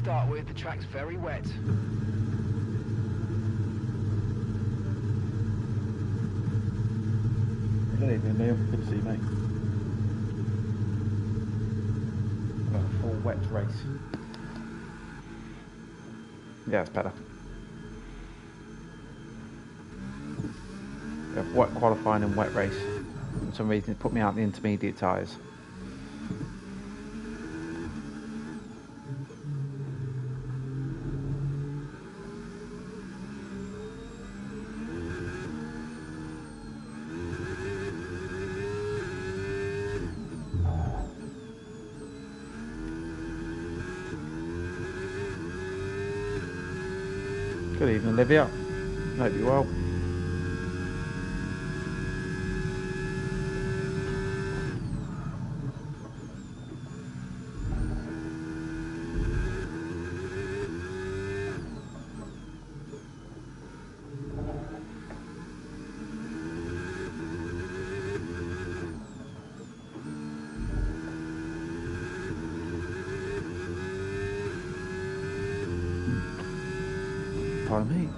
start with. The track's very wet. Good evening, Neil. Good to see you, mate. Got a full wet race. Yeah, it's better. We have wet qualifying and wet race. For some reason, it put me out the intermediate tyres. Good evening, Olivia. Hope you're well. Pardon me.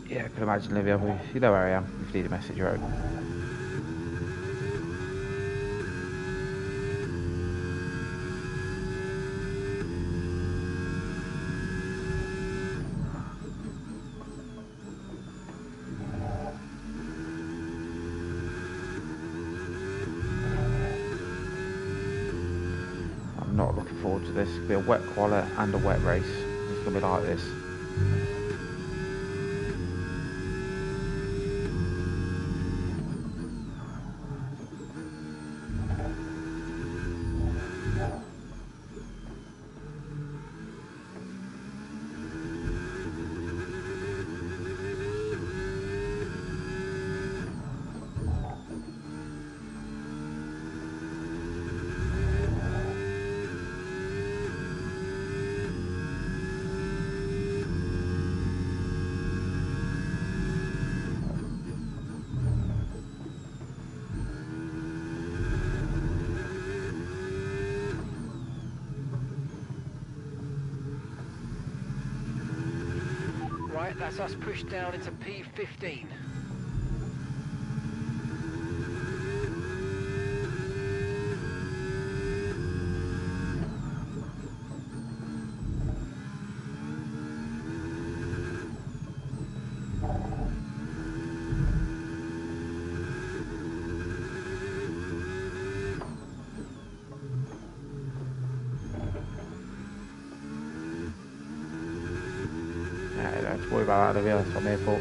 Yeah, I can imagine, Olivia. You know where I am. If you need a message, you're out. I'm not looking forward to this. It's going to be a wet quali and a wet race. It's going to be like this. Right, that's us pushed down into P15. Don't worry about that, Olivia. That's what I'm here for.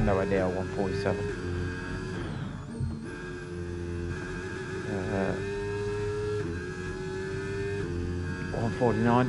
Nowhere near 147. 149.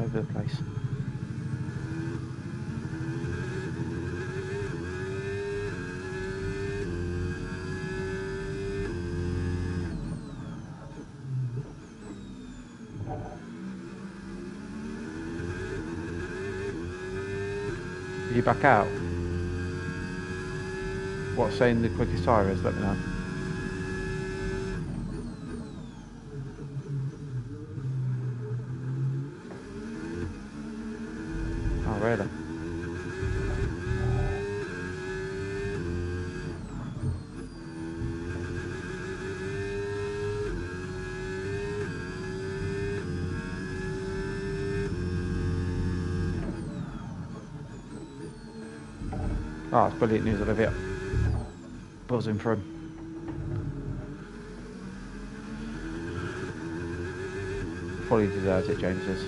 over the place. Are you back out? What's saying the quickest tyre is? Let me know. Oh, really? Oh, it's brilliant news, Olivia. Buzzing for him. Fully deserves it, James is.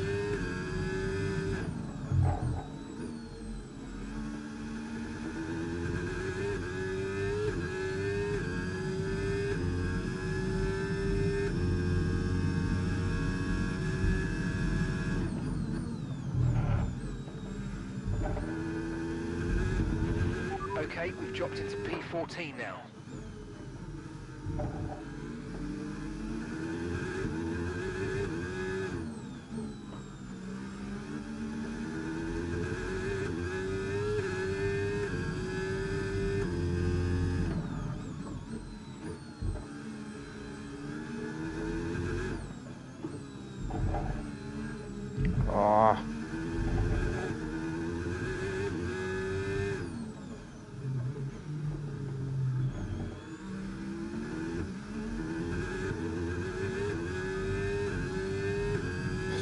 Okay, we've dropped into P14 now. Oh.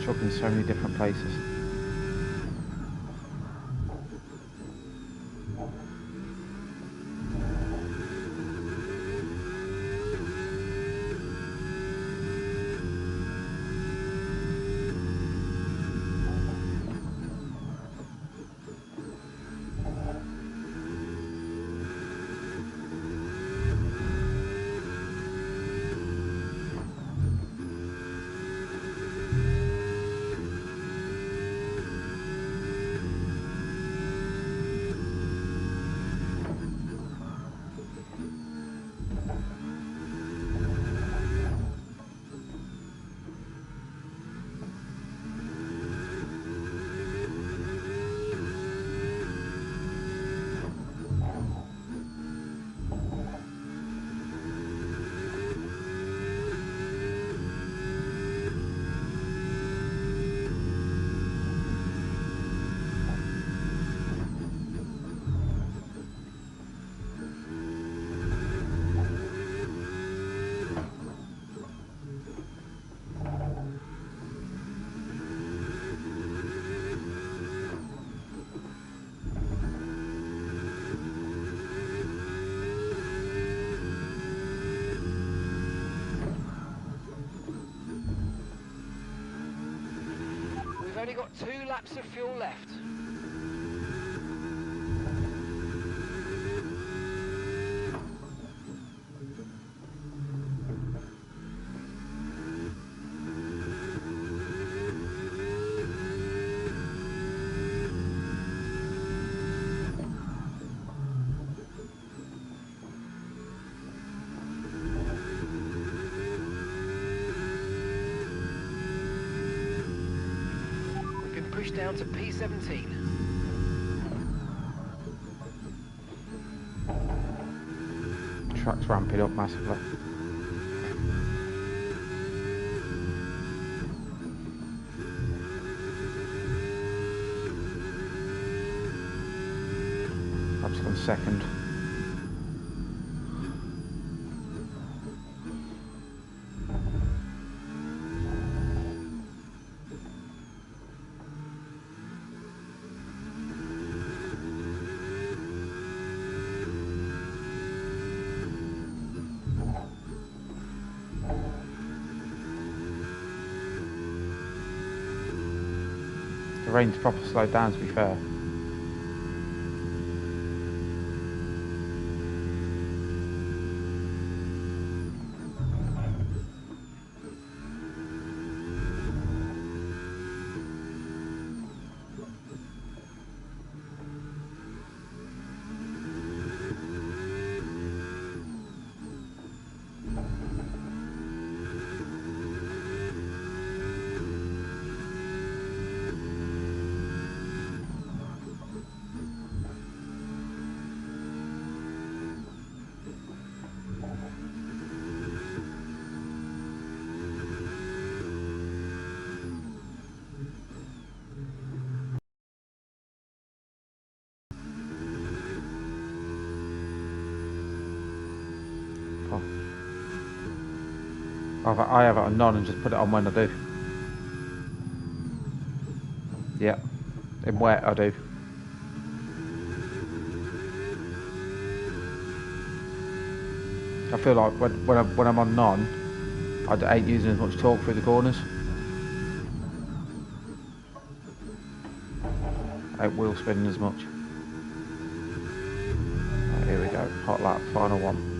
Struggling in so many different places. We've only got 2 laps of fuel left. Push down to P17. Track's ramping up massively. I've just gone second. The rain's proper slowed down, to be fair. I have it on none and just put it on when I do. Yeah, in wet I do. I feel like when I'm on none, I ain't using as much torque through the corners. I ain't wheel spinning as much. Right, here we go, hot lap, final one.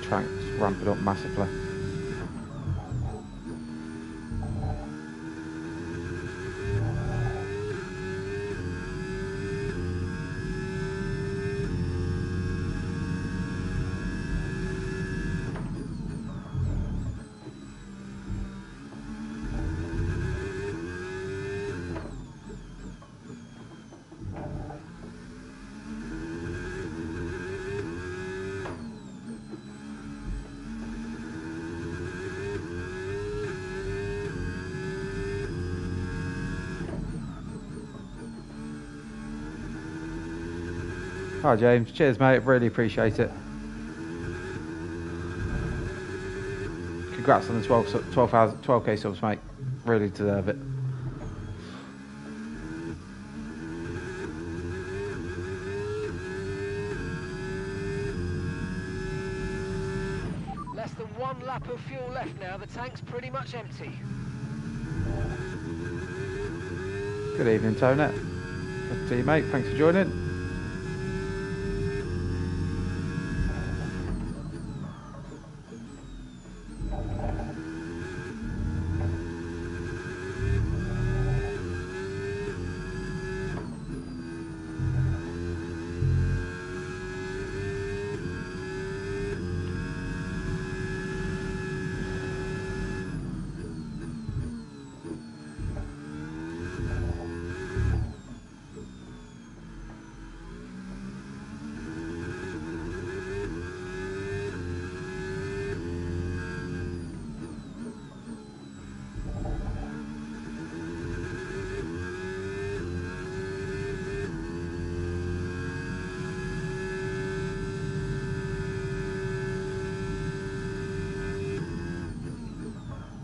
Track's ramping up massively. Hi James, cheers mate, really appreciate it. Congrats on the 12k subs mate, really deserve it. Less than 1 lap of fuel left now, the tank's pretty much empty. Good evening Tonet. Good to see you mate, thanks for joining.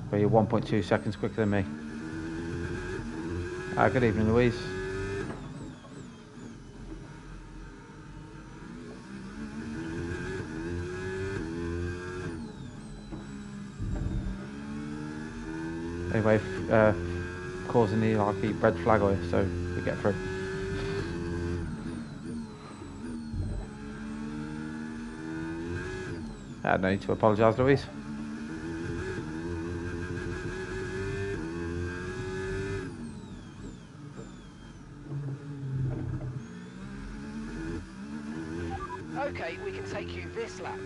But you're 1.2 seconds quicker than me. Good evening, Louise. Anyway, causing the red flag oil, so we get through. No need to apologise, Louise. Okay, we can take you this lap.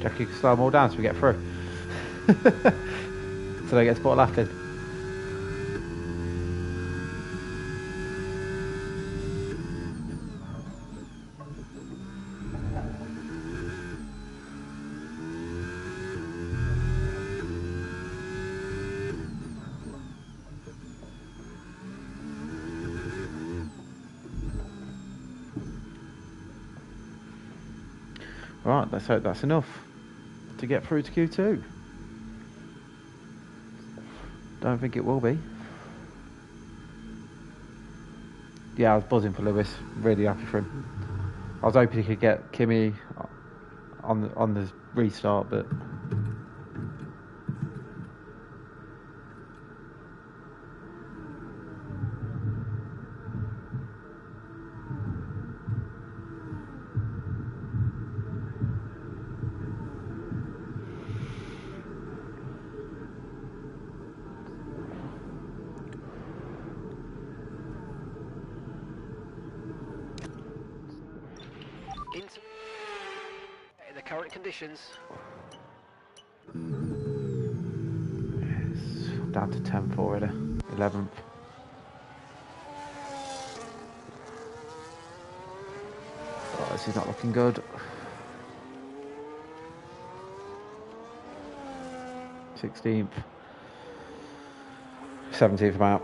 Jack, you can slow them all down so we get through. So they get spot left in. Right, let's hope that's enough to get through to Q2. Don't think it will be. Yeah, I was buzzing for Lewis. Really happy for him. I was hoping he could get Kimi on the restart, but In the current conditions. down to 10th already. 11th. Oh, this is not looking good. 16th. 17th I'm out.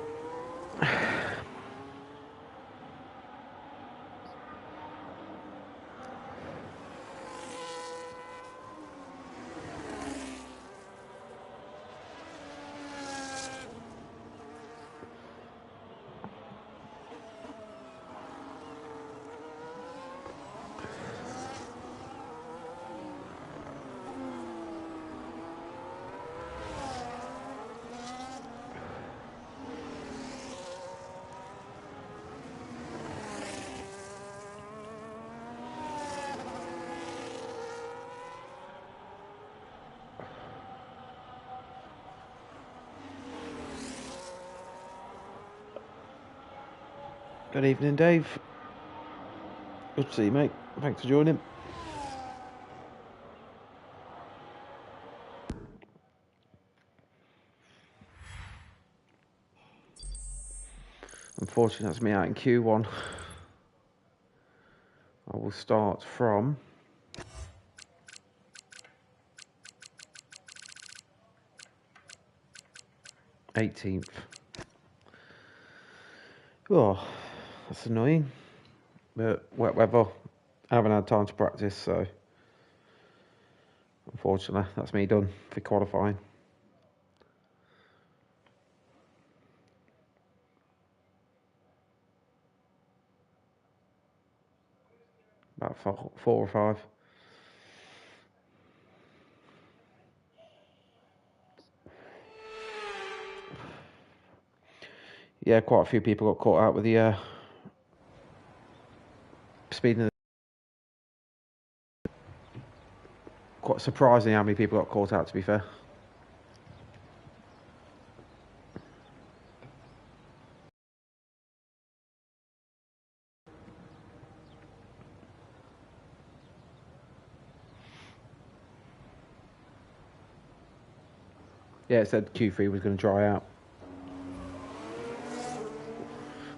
Good evening, Dave. Good to see you, mate. Thanks for joining. Unfortunately, that's me out in Q1. I will start from '18th. Oh, that's annoying. But wet weather. I haven't had time to practice, so unfortunately, that's me done for qualifying. About 4 or 5. Yeah, quite a few people got caught out with the speeding. Quite surprising how many people got caught out, to be fair. Yeah, it said Q3 was going to dry out.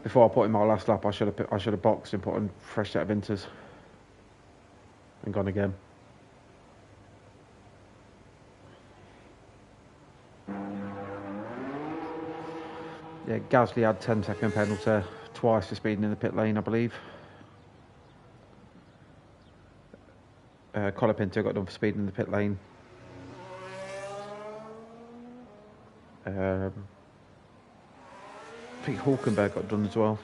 Before I put in my last lap, I should have boxed and put on a fresh set of inters and gone again. Yeah, Gasly had 10-second penalty twice for speeding in the pit lane, I believe. Colapinto got done for speeding in the pit lane. I think Hulkenberg got done as well.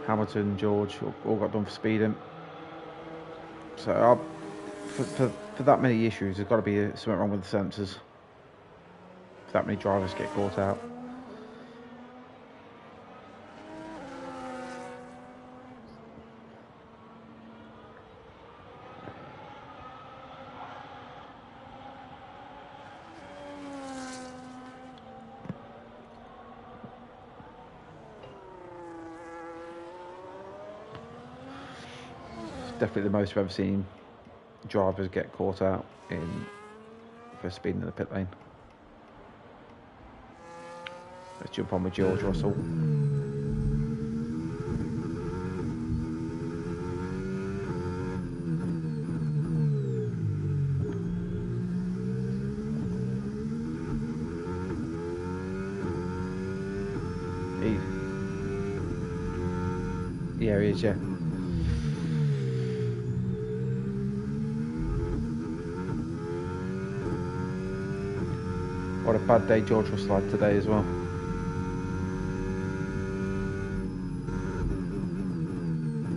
Hamilton and George all got done for speeding. So for that many issues, there's got to be something wrong with the sensors. If that many drivers get caught out. Definitely the most I've ever seen drivers get caught out for speeding in the pit lane. Let's jump on with George Russell. Yeah, he is, yeah. What a bad day George Russell had today as well.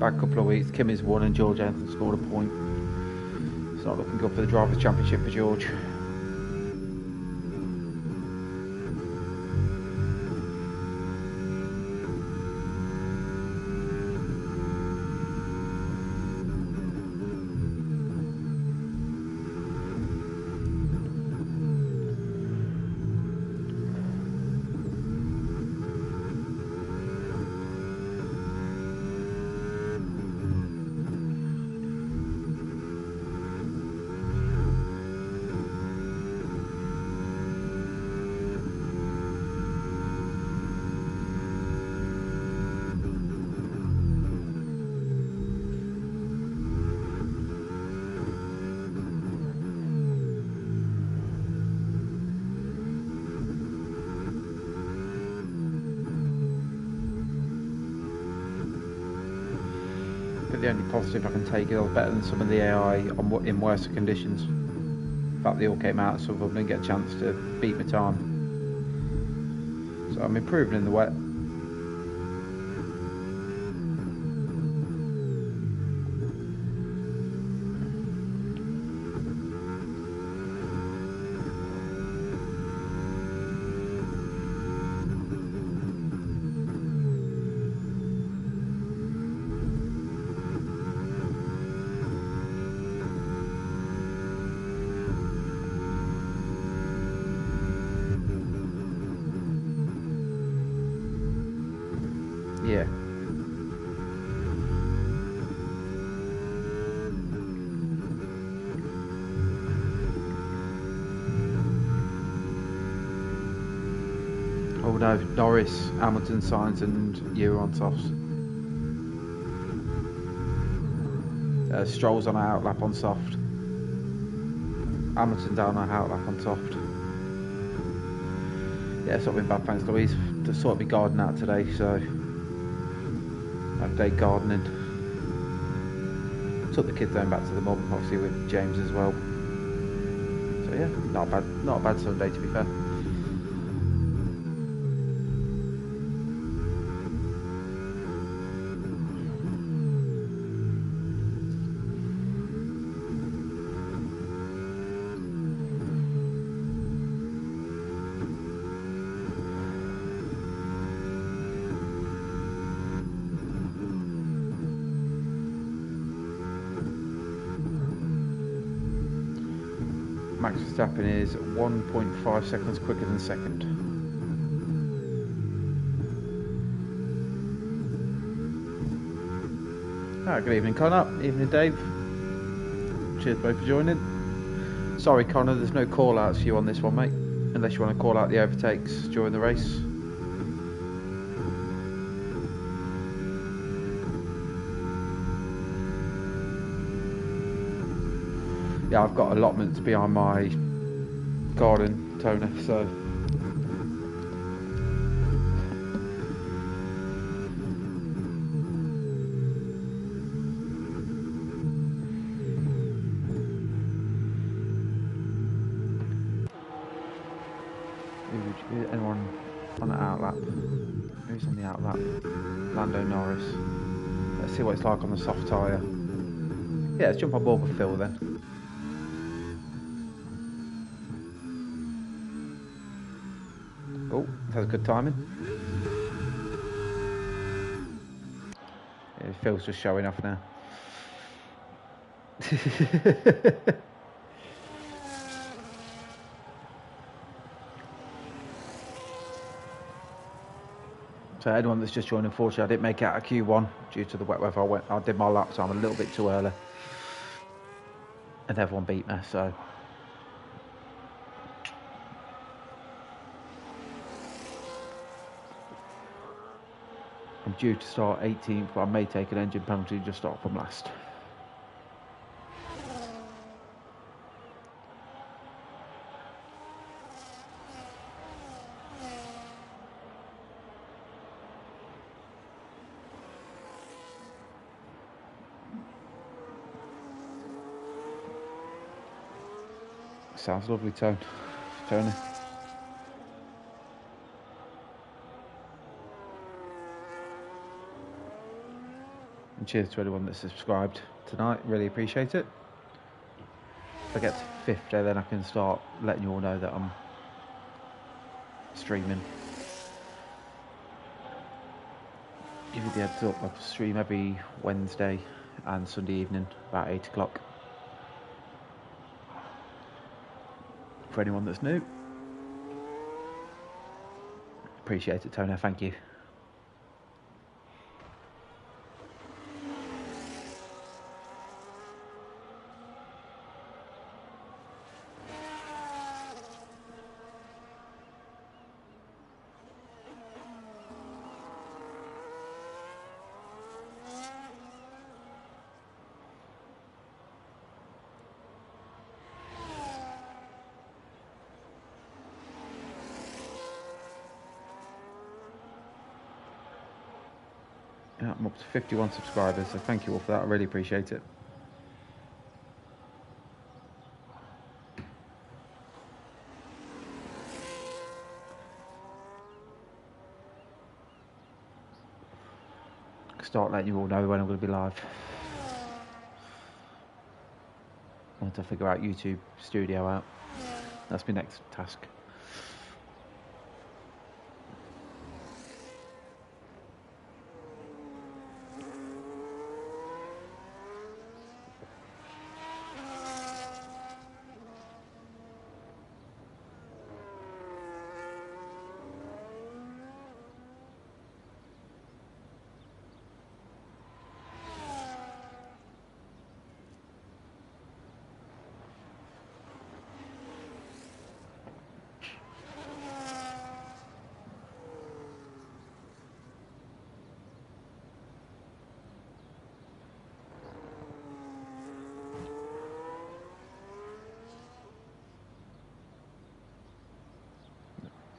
Back couple of weeks, Kimi's won and George Anthony scored a point. It's not looking good for the Drivers' Championship for George. But the only positive I can take is I was better than some of the AI in worse conditions. In fact, they all came out, so I didn't get a chance to beat my time. So I'm improving in the wet. Yeah. Oh no, Norris, Hamilton, Sainz and you on softs. Stroll's on an outlap on soft. Hamilton down on an outlap on soft. Yeah, it's not been bad, thanks Louise. Just sorted my garden out today, so I had a day gardening. Took the kids home back to the mum, obviously with James as well. So yeah, not a bad Sunday to be fair. Max Verstappen is 1.5 seconds quicker than second. Good evening Connor, evening Dave. Cheers both for joining. Sorry Connor, there's no call outs for you on this one mate, unless you want to call out the overtakes during the race. Yeah, I've got allotments behind my garden toner, so anyone on the outlap? Who's on the outlap? Lando Norris. Let's see what it's like on the soft tyre. Yeah, let's jump on board with Phil then. Oh, that's good timing. Yeah, Phil's just showing off now. So anyone that's just joined, unfortunately I didn't make it out of Q1 due to the wet weather. I did my lap time a little bit too early and everyone beat me, so I'm due to start 18th, but I may take an engine penalty and just start from last. Sounds lovely, Tony. And cheers to anyone that's subscribed tonight, really appreciate it. If I get to 50, then I can start letting you all know that I'm streaming. Give you the heads up, I stream every Wednesday and Sunday evening about 8 o'clock. For anyone that's new, appreciate it, Tony, thank you. Yeah, I'm up to 51 subscribers, so thank you all for that. I really appreciate it. Start letting you all know when I'm going to be live. I want to figure out YouTube Studio out. That's my next task.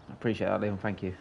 I appreciate that, Liam. Thank you.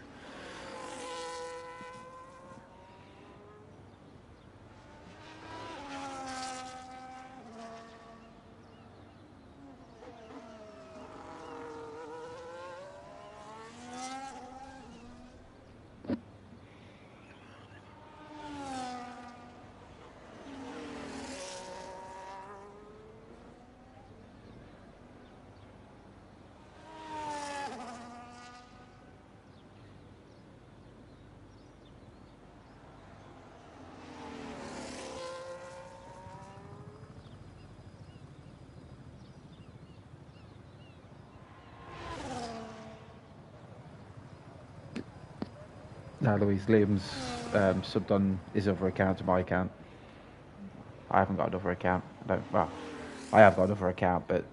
No, Louise, Liam's subbed on his other account to my account. I haven't got another account. Well, I have got another account, but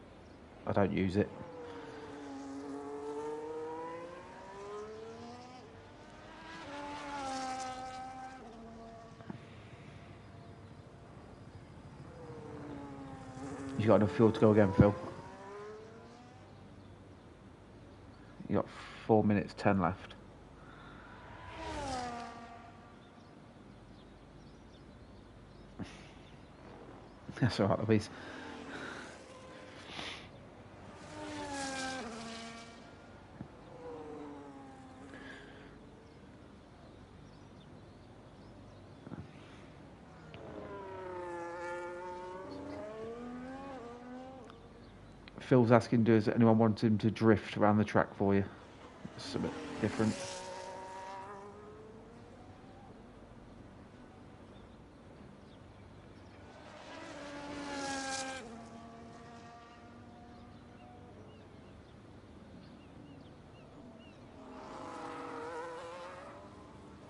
I don't use it. You got enough fuel to go again, Phil? You got 4 minutes 10 left. That's all right, Louise. Phil's asking, does anyone want him to drift around the track for you? It's a bit different.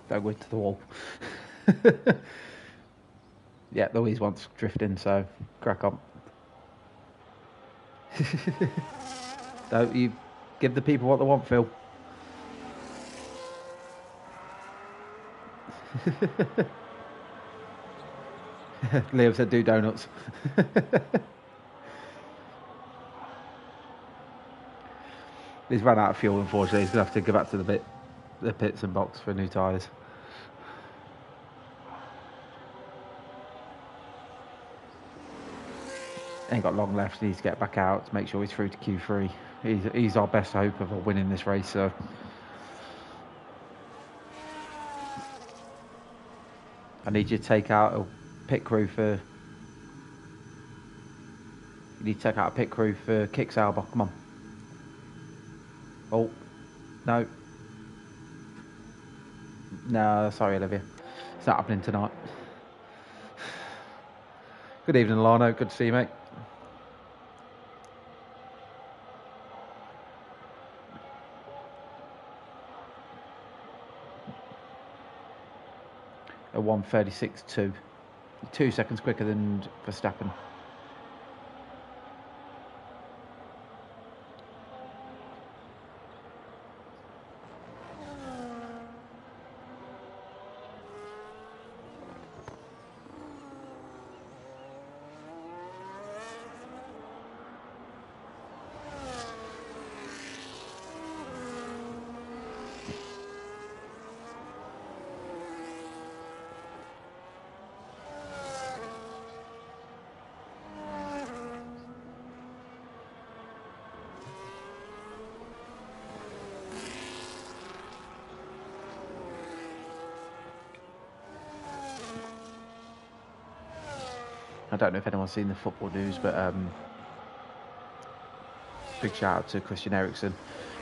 Don't go into the wall. Yeah, Louise wants drifting, so crack on. Don't you give the people what they want, Phil. Liam said do donuts. He's run out of fuel, unfortunately. He's going to have to go back to the pits and box for new tyres. Ain't got long left. He needs to get back out to make sure he's through to Q3. He's our best hope of winning this race. So I need you to take out a pit crew for. You need to take out a pit crew for Kicks Alba. Come on. Oh no. No, sorry, Olivia. It's not happening tonight. Good evening, Lano. Good to see you, mate. A 1:36.2. 2 seconds quicker than Verstappen. I don't know if anyone's seen the football news, but big shout out to Christian Eriksen.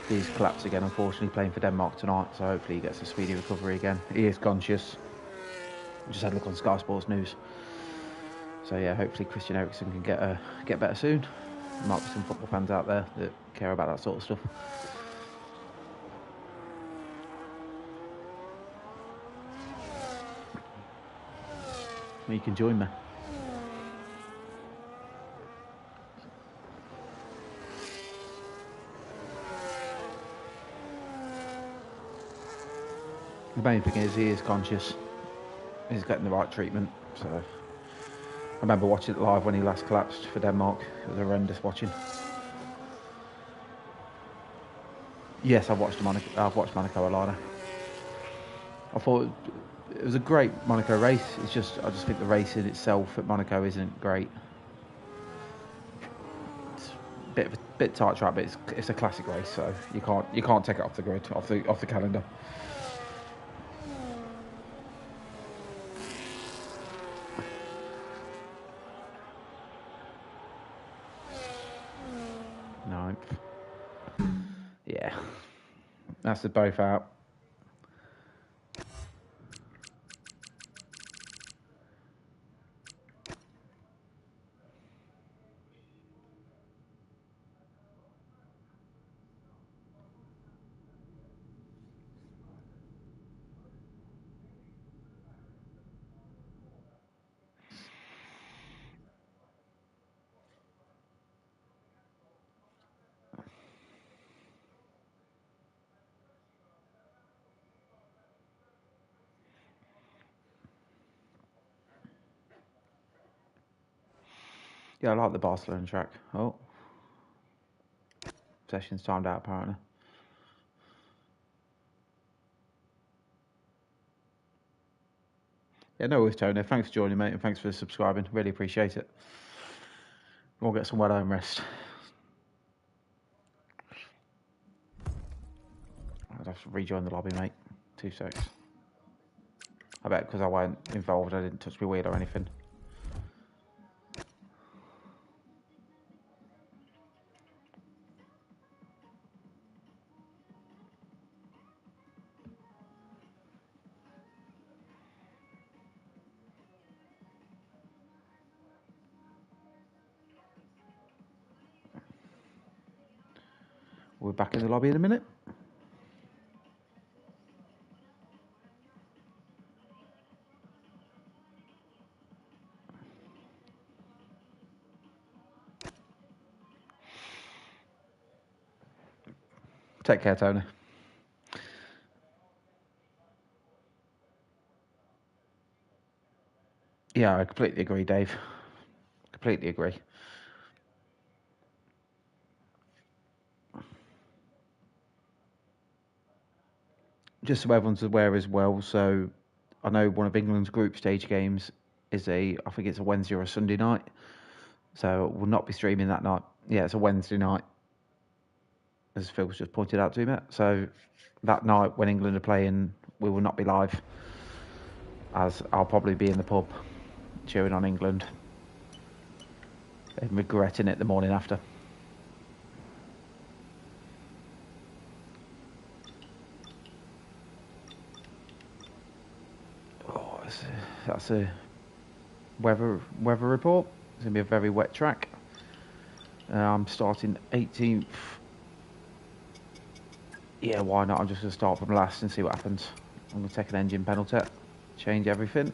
He's collapsed again, unfortunately, playing for Denmark tonight, so hopefully he gets a speedy recovery again. He is conscious. Just had a look on Sky Sports News. So yeah, hopefully Christian Eriksen can get better soon. There might be some football fans out there that care about that sort of stuff. You can join me. The main thing is he is conscious. He's getting the right treatment. So I remember watching it live when he last collapsed for Denmark. It was horrendous watching. Yes, I've watched Monaco Alana. I thought it was a great Monaco race. I just think the race in itself at Monaco isn't great. It's a bit tight track, but it's a classic race, so you can't take it off the grid, off the calendar. Ninth. Yeah, that's the both out. Yeah, I like the Barcelona track. Oh, session's timed out apparently. Yeah, no worries, Tony. Thanks for joining, mate, and thanks for subscribing. Really appreciate it. We'll get some well-earned rest. I'd have to rejoin the lobby, mate. 2 secs. I bet because I weren't involved, I didn't touch my wheel or anything. We're back in the lobby in a minute. Take care, Tony. Yeah, I completely agree, Dave. Completely agree. Just so everyone's aware as well, so I know one of England's group stage games is I think it's a Wednesday or a Sunday night. So we'll not be streaming that night. Yeah, it's a Wednesday night, as Phil's just pointed out to me. So that night when England are playing, we will not be live, as I'll probably be in the pub cheering on England and regretting it the morning after. Oh, that's a weather report. It's going to be a very wet track. I'm starting 18th. Yeah, why not? I'm just going to start from last and see what happens. I'm going to take an engine penalty, change everything.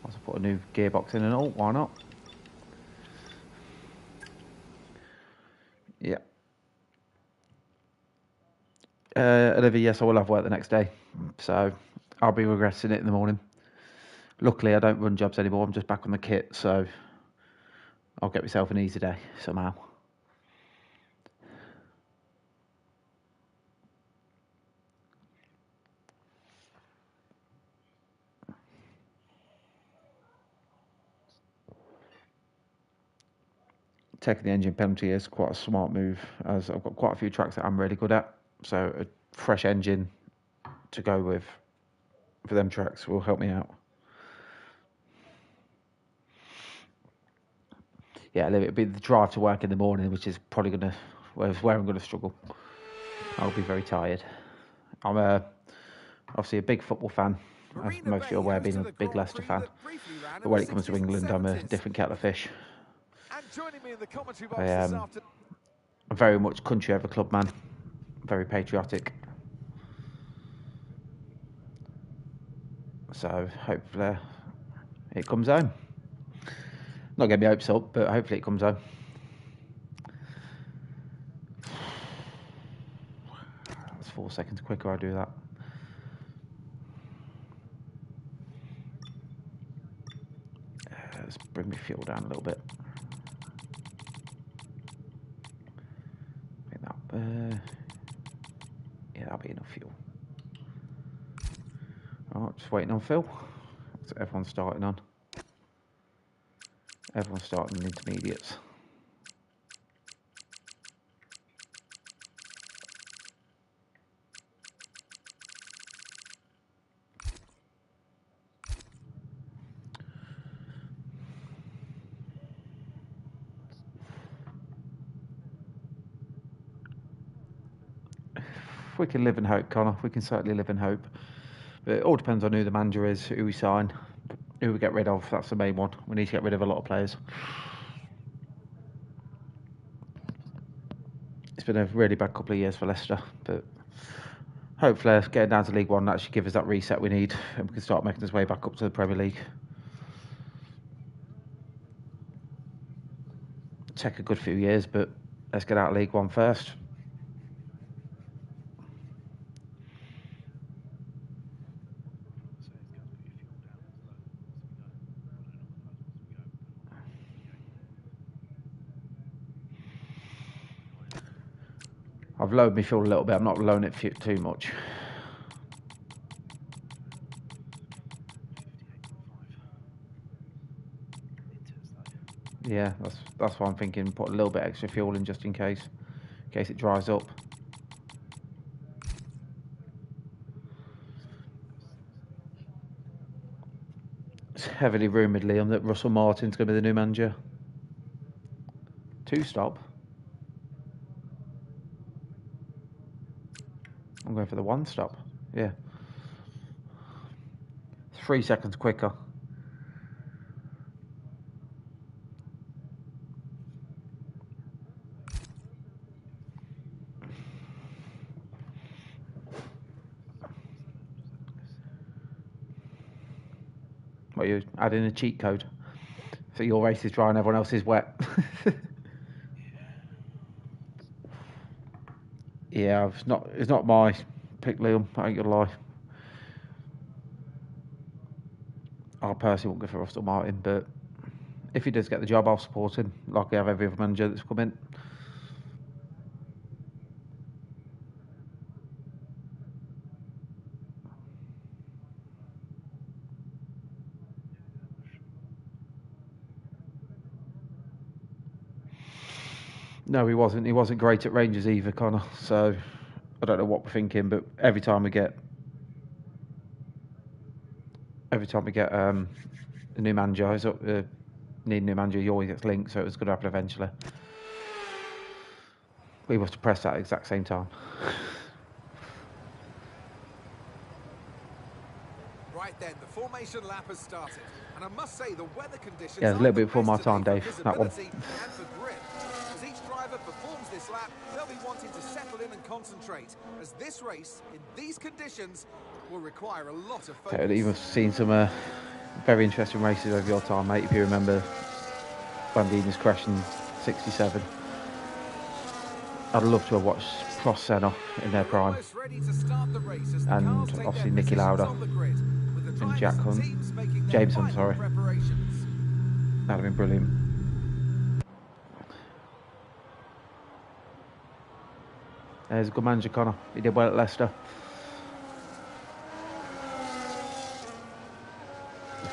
I'll put a new gearbox in and all, why not? Yeah. Olivia, yes, I will have work the next day, so I'll be regretting it in the morning. Luckily, I don't run jobs anymore. I'm just back on the kit, so I'll get myself an easy day somehow. Taking the engine penalty is quite a smart move, as I've got quite a few tracks that I'm really good at. So a fresh engine to go with for them tracks will help me out. Yeah, it'll be the drive to work in the morning, which is probably where I'm gonna struggle. I'll be very tired. I'm obviously a big football fan, as most of you are aware, being a big Leicester fan. But when it comes to England, I'm a different kettle of fish. I'm very much country over club man, very patriotic. So hopefully it comes home. Not getting my hopes up, but hopefully it comes home. That's 4 seconds quicker I do that. Let's bring my fuel down a little bit. Yeah, that'll be enough fuel. Alright, just waiting on Phil. That's what everyone's starting on. Everyone's starting in intermediates. We can live in hope, Connor. We can certainly live in hope. But it all depends on who the manager is, who we sign, who we get rid of. That's the main one. We need to get rid of a lot of players. It's been a really bad couple of years for Leicester, but hopefully getting down to League One actually give us that reset we need, and we can start making us way back up to the Premier League. Take a good few years, but let's get out of League One first. I've lowered my fuel a little bit. I'm not lowering it too much. Yeah, that's why I'm thinking. Put a little bit extra fuel in just in case it dries up. It's heavily rumoured, Liam, that Russell Martin's going to be the new manager. 2-stop. I'm going for the 1-stop. Yeah. 3 seconds quicker. What, you adding a cheat code? So your race is dry and everyone else is wet. Yeah, it's not my pick, Liam. I ain't gonna lie. I personally won't go for Russell Martin, but if he does get the job, I'll support him, like I have every other manager that's come in. No, he wasn't. He wasn't great at Rangers either, Connor. So I don't know what we're thinking, but every time we get a new manager, need a new manager, he always gets linked. So it was going to happen eventually. We must have pressed that exact same time. Right then, the formation lap has started, and I must say the weather conditions. Yeah, it's a little bit before my time, Dave. That one. And for grip. As each driver performs this lap, they'll be wanting to settle in and concentrate, as this race in these conditions will require a lot of focus. You must have seen some very interesting races over your time, mate. If you remember, Bandina's crash in '67. I'd love to have watched Prost Senna in their prime, and obviously Niki Lauda and James Hunt, sorry. That'd have been brilliant. There's a good manager, Connor. He did well at Leicester.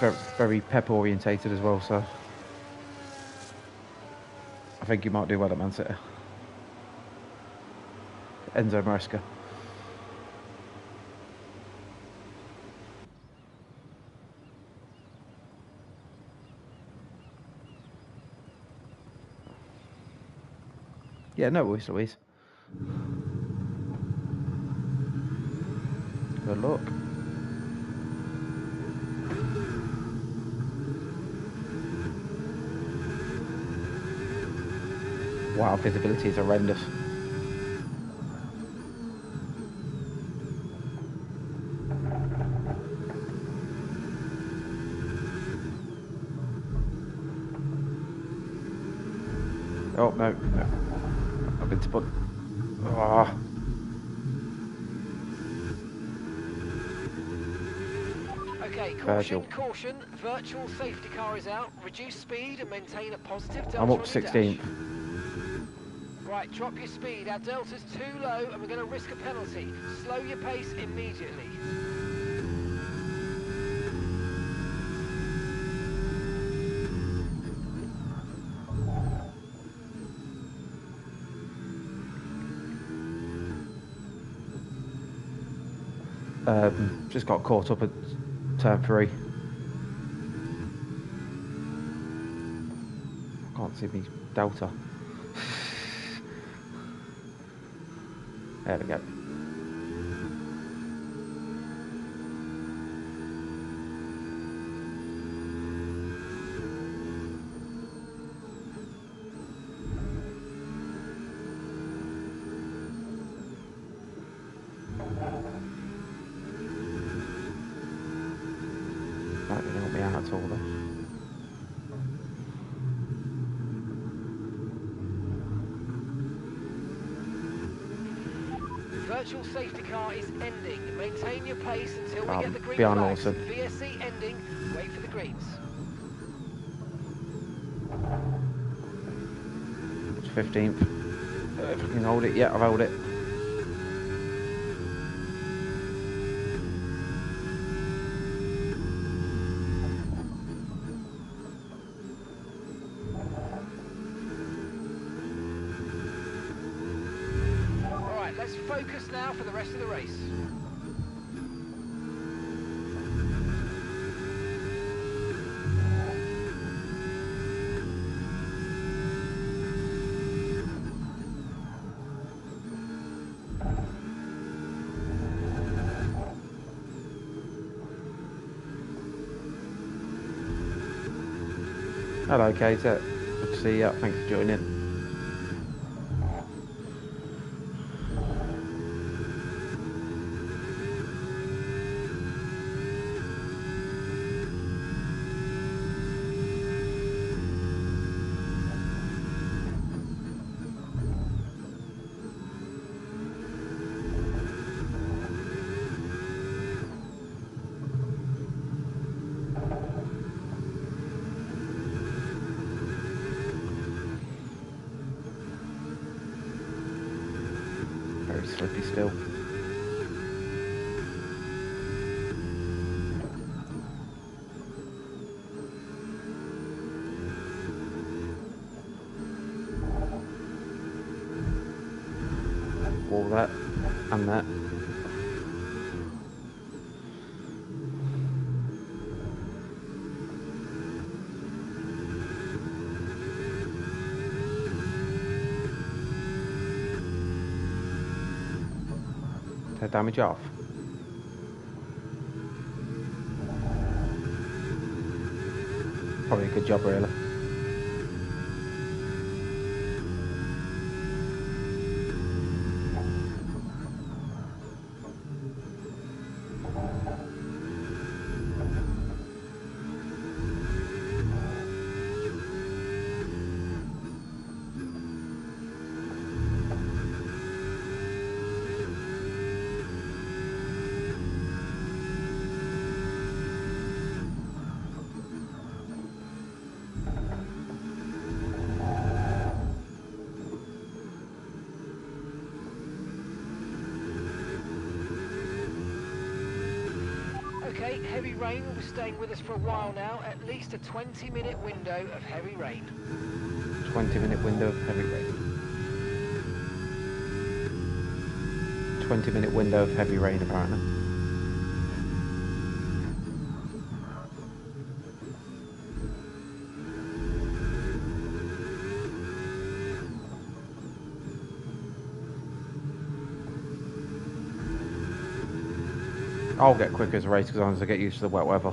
Very, very Pep orientated as well, so I think he might do well at Man City. Enzo Maresca. Yeah, no worries, Louise. Good luck. Wow, visibility is horrendous. Oh, no, no. I've been spun. Oh. Okay, Virgil. caution. Virtual safety car is out. Reduce speed and maintain a positive delta I'm up on to your 16th. dash. Right, drop your speed. Our delta's too low and we're going to risk a penalty. Slow your pace immediately. Just got caught up at turn 3. Can't see me delta. There we go. That didn't help me out at all though. Virtual safety car is ending. Maintain your pace until we get the green behind flags. Lawson. VSC ending. Wait for the greens. 15th. If I can hold it, yeah, I've held it. Alright, let's focus now for the rest of the race. Hello, Kate. Good to see you. Thanks for joining. Very slippy still. All that and that. Take damage off. Probably a good job, really. Okay, heavy rain will be staying with us for a while now. At least a 20-minute window of heavy rain. 20-minute window of heavy rain. 20-minute window of heavy rain, apparently. I'll get quicker as the race goes on as I get used to the wet weather.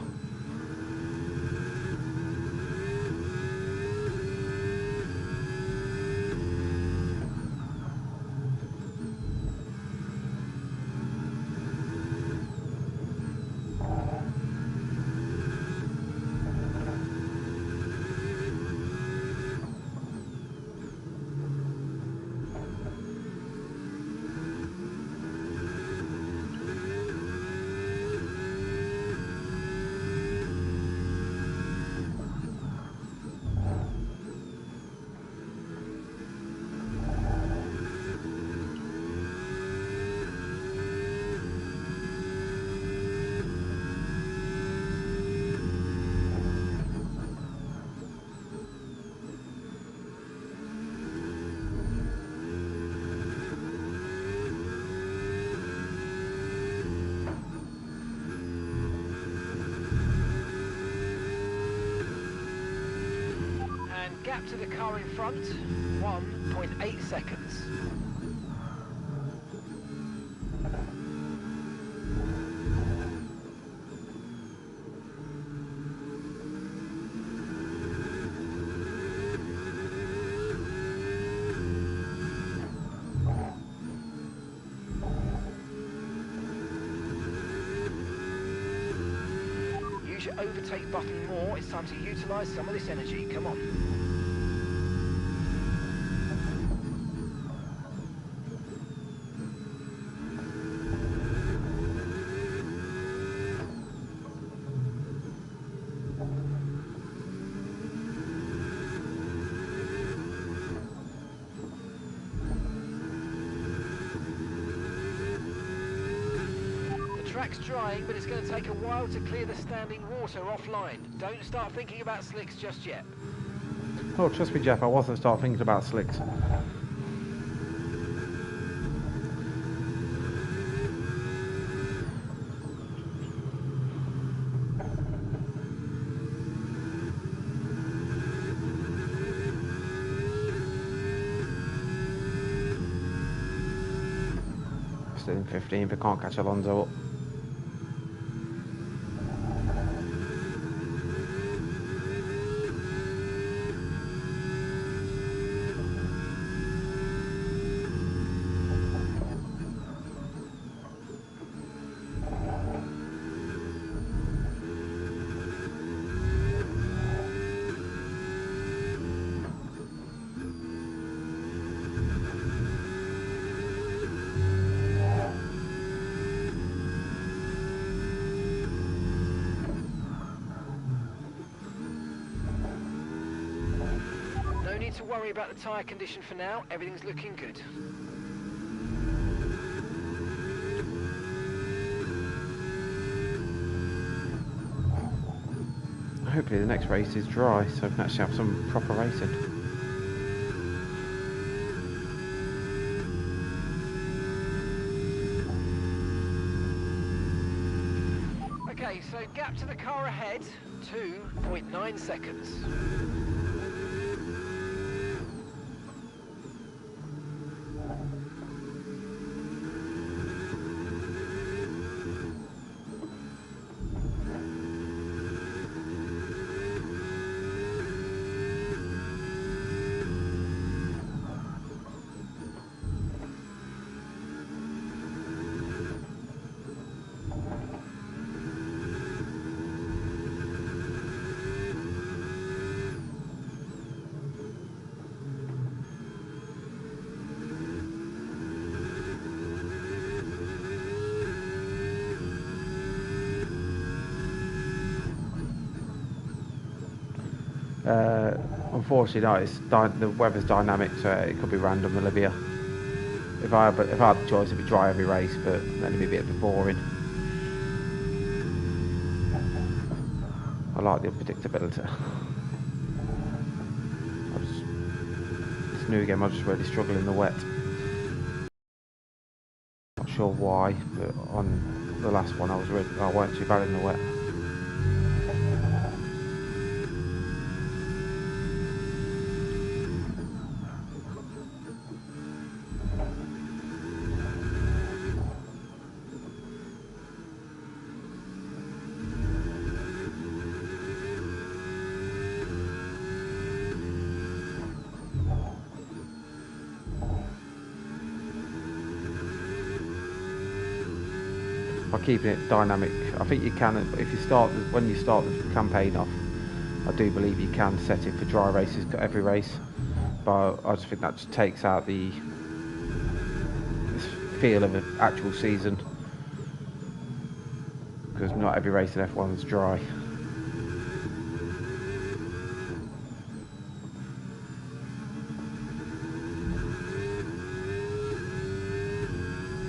And gap to the car in front, 1.8 seconds. Use your overtake button more. It's time to utilise some of this energy. Come on. The track's drying, but it's going to take a while to clear the standing water offline. Don't start thinking about slicks just yet. Oh, trust me, Jeff, I wasn't start thinking about slicks. Still in 15, but can't catch Alonso up. No need to worry about the tyre condition for now. Everything's looking good. Hopefully the next race is dry, so we can actually have some proper racing. Okay, so gap to the car ahead, 2.9 seconds. Unfortunately, no, the weather's dynamic, so it could be random, Olivia. If I had the choice, it'd be dry every race, but then it'd be a bit boring. I like the unpredictability. This new game, I just really struggle in the wet. Not sure why, but on the last one, I weren't too bad in the wet. keeping it dynamic. I think you can, if you start when you start the campaign off, I do believe you can set it for dry races every race, but I just think that just takes out the feel of an actual season, because not every race in F1 is dry.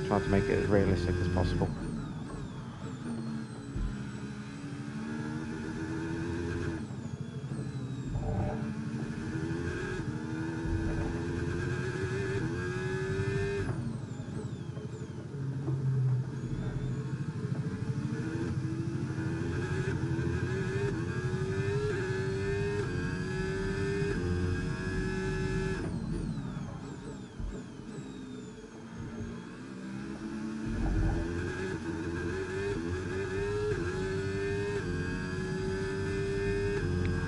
Trying to make it as realistic as possible.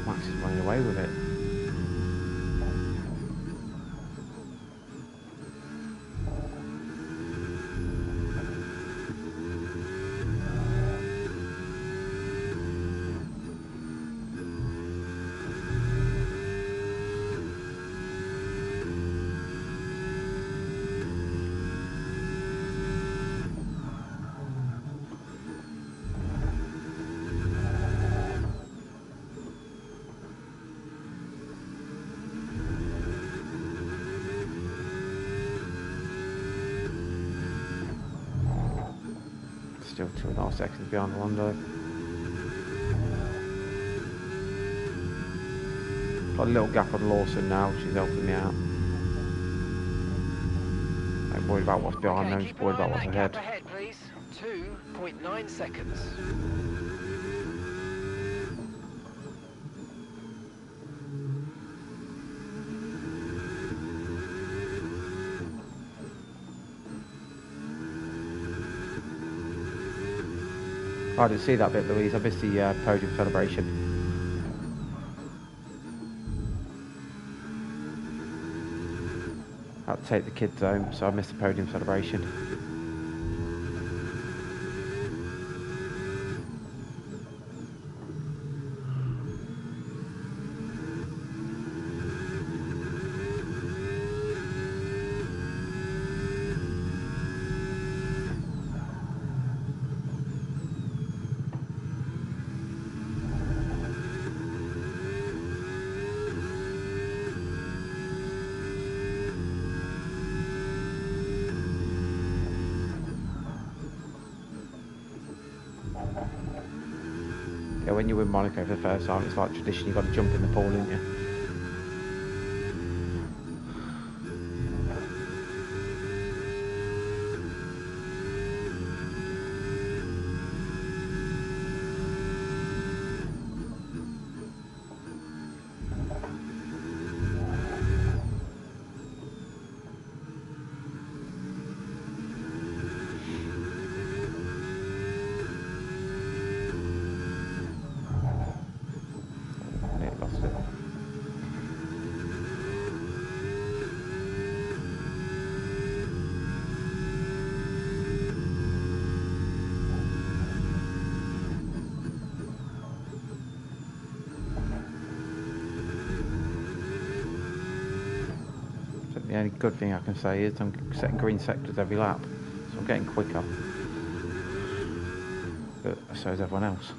Max is running away with it. Still 2.5 seconds behind Rondo. Got a little gap on Lawson now, which is helping me out. I'm worried about what's behind me, I'm just worried about what's ahead. Gap ahead, please. 2.9 seconds. I didn't see that bit, Louise. I missed the podium celebration. I had to take the kids home, so I missed the podium celebration. Yeah, when you win Monaco for the first time, it's like tradition, you've got to jump in the pool, haven't you? The only good thing I can say is I'm setting green sectors every lap, so I'm getting quicker, but so is everyone else.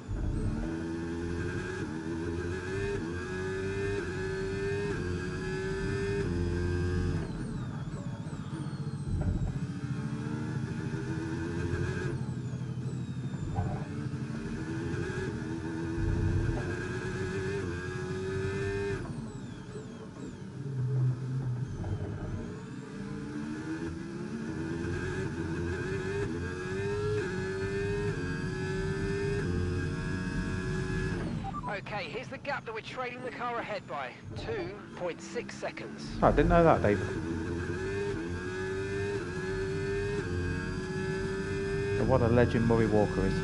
Okay, here's the gap that we're trailing the car ahead by. 2.6 seconds. Oh, I didn't know that, David. What a legend Murray Walker is.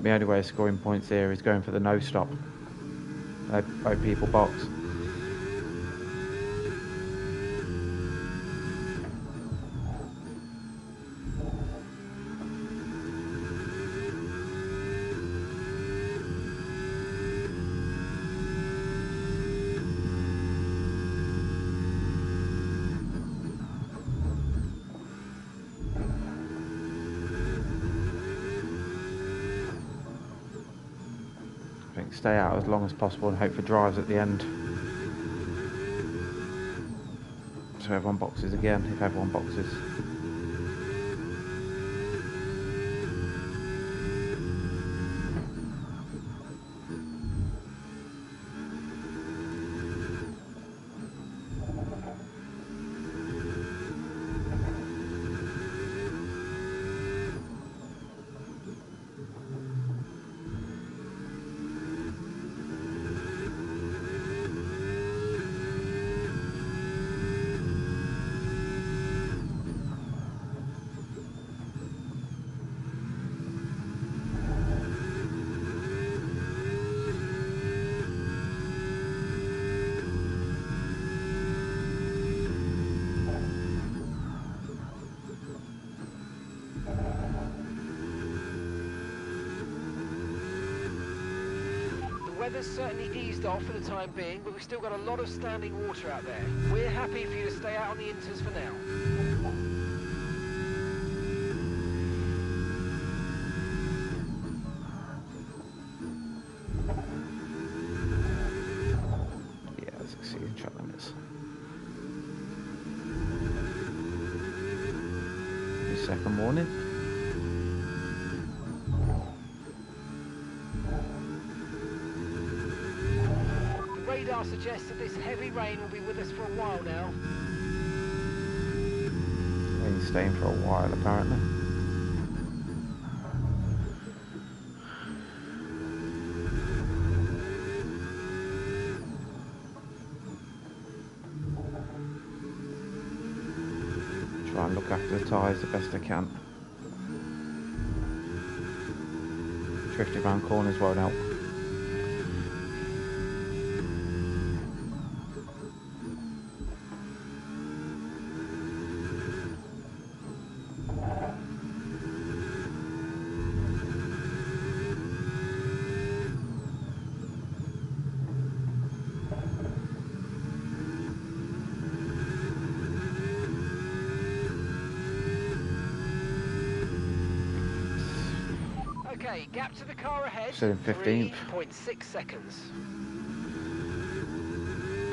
the only way of scoring points here is going for the no stop. No people box. I think stay out as long as possible and hope for drives at the end. So everyone boxes again, if everyone boxes. The weather's certainly eased off for the time being, but we've still got a lot of standing water out there. We're happy for you to stay out on the inters for now. Yeah, that's exceeding track limits. Second warning. The radar suggests that this heavy rain will be with us for a while now. Rain's staying for a while apparently. Try and look after the tyres the best I can. Drifting around corners won't help. Okay, gap to the car ahead. Still in 15th. 3.6 seconds.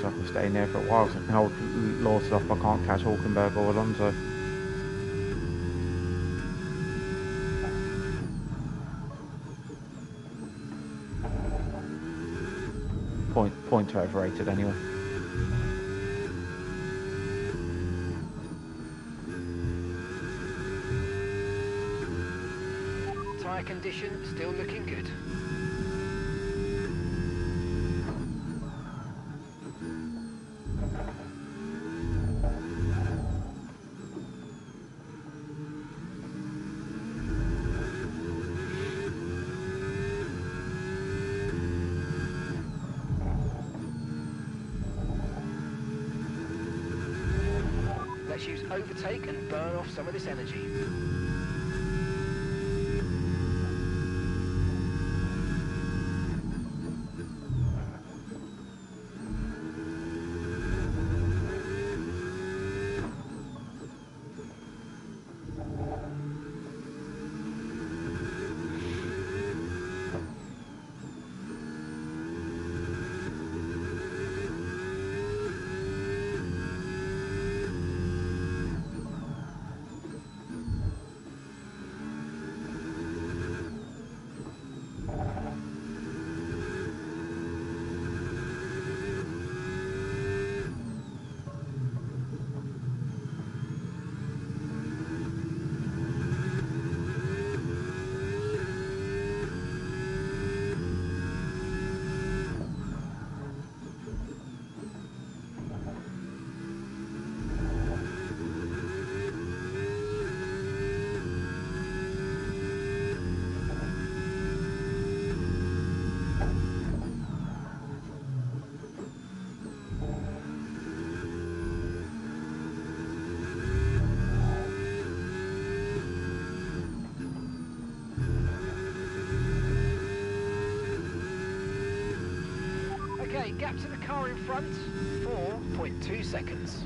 So I can stay in there for a while so I can hold Lawson off. I can't catch Hulkenberg or Alonso. Points are overrated anyway. Tyre condition still looking good. Let's use overtake and burn off some of this energy. Lap to the car in front, 4.2 seconds.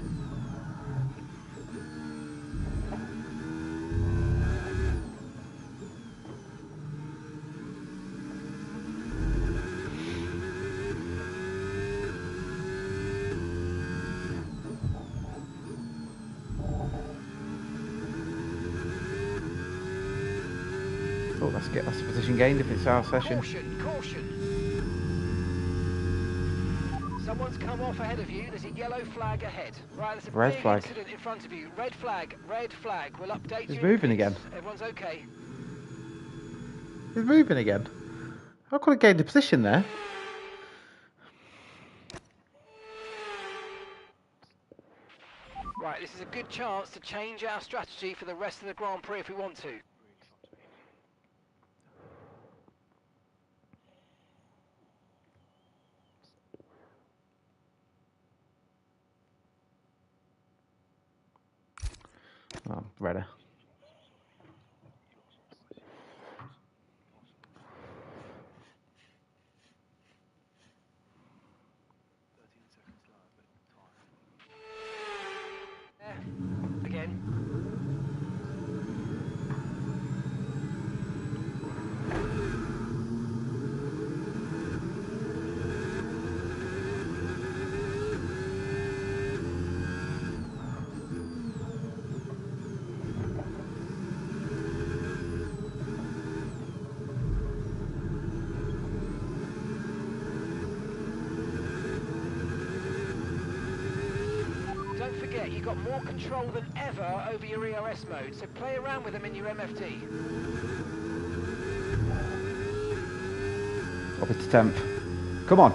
Oh, let's get us position gained if it's our session. Caution, caution. Someone's come off ahead of you. There's a yellow flag ahead. Right, there's a Red big flag. incident in front of you. Red flag, red flag. We'll update He's you. moving in the again. pits. Everyone's okay. He's moving again. I could have gained a position there. Right, this is a good chance to change our strategy for the rest of the Grand Prix if we want to. Oh, ready. Again. Don't forget, you've got more control than ever over your ERS mode, so play around with them in your MFD. Up to 10th. Come on.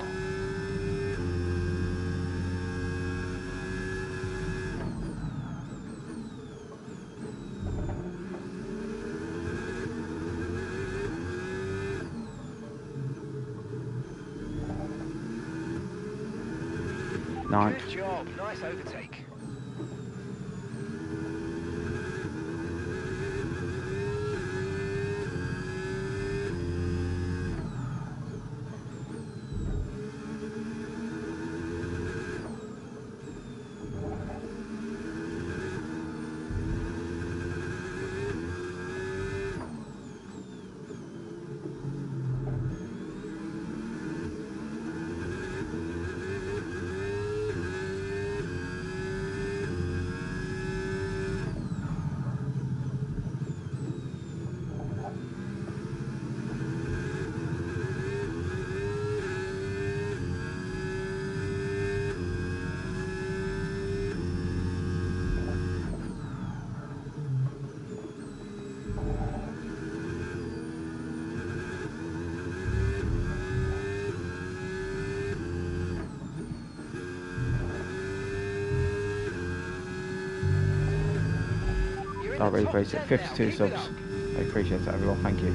Ninth. Good job, nice overtake. I really appreciate it. 52 subs. I appreciate that, everyone. Thank you.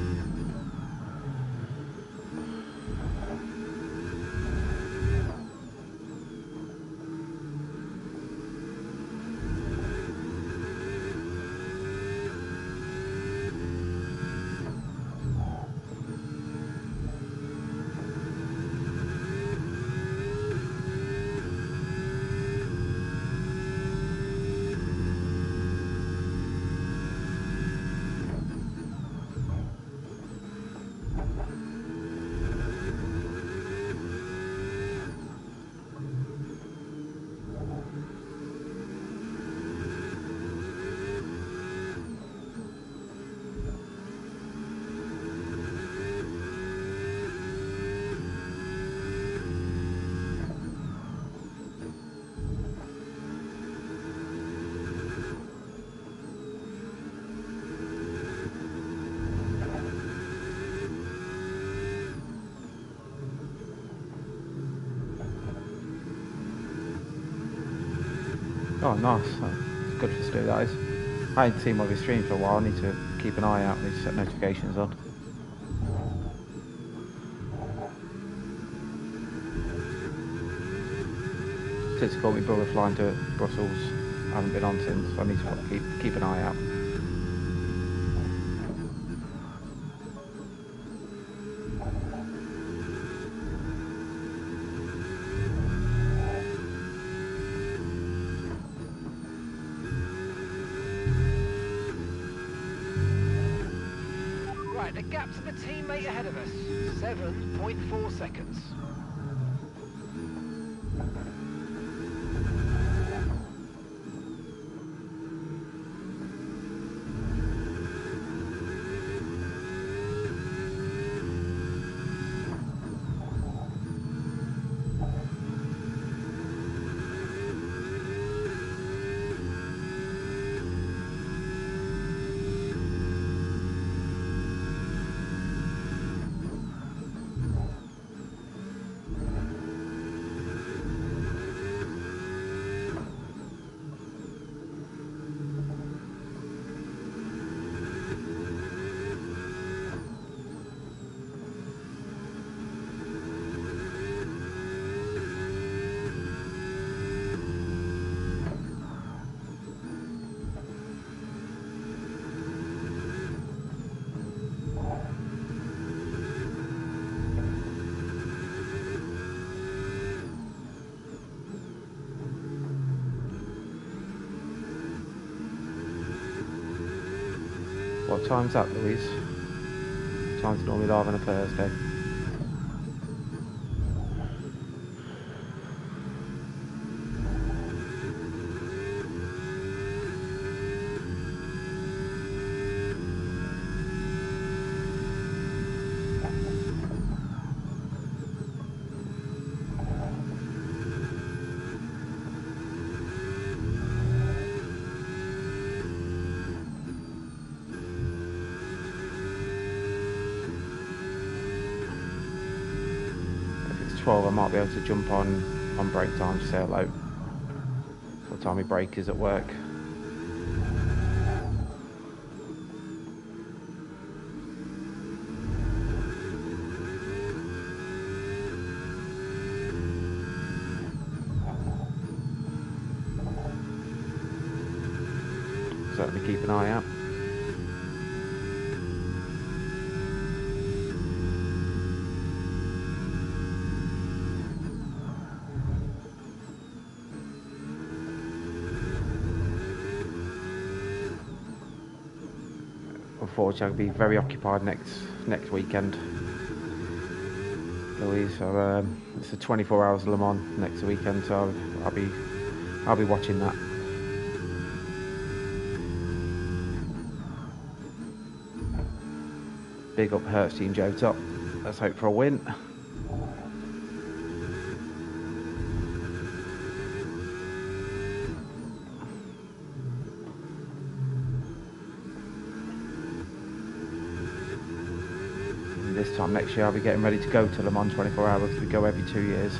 Oh, nice. It's good for us to do that. I hadn't seen one of his streams for a while. I need to keep an eye out. I need to set notifications on. Since I got my brother flying to Brussels, I haven't been on since. So I need to keep an eye out. a gap to the teammate ahead of us. 7.4 seconds. What time's that, Louise? Time's normally live on a Thursday. If it's 12, I might be able to jump on break time to say hello. What time my break is at work. Certainly keep an eye out. Unfortunately, I'll be very occupied next weekend, Louise. So it's a 24 hours Le Mans next weekend, so I'll be watching that. Big up Hertz Team Joe Top. Let's hope for a win. This time next year I'll be getting ready to go to Le Mans 24 hours because we go every 2 years.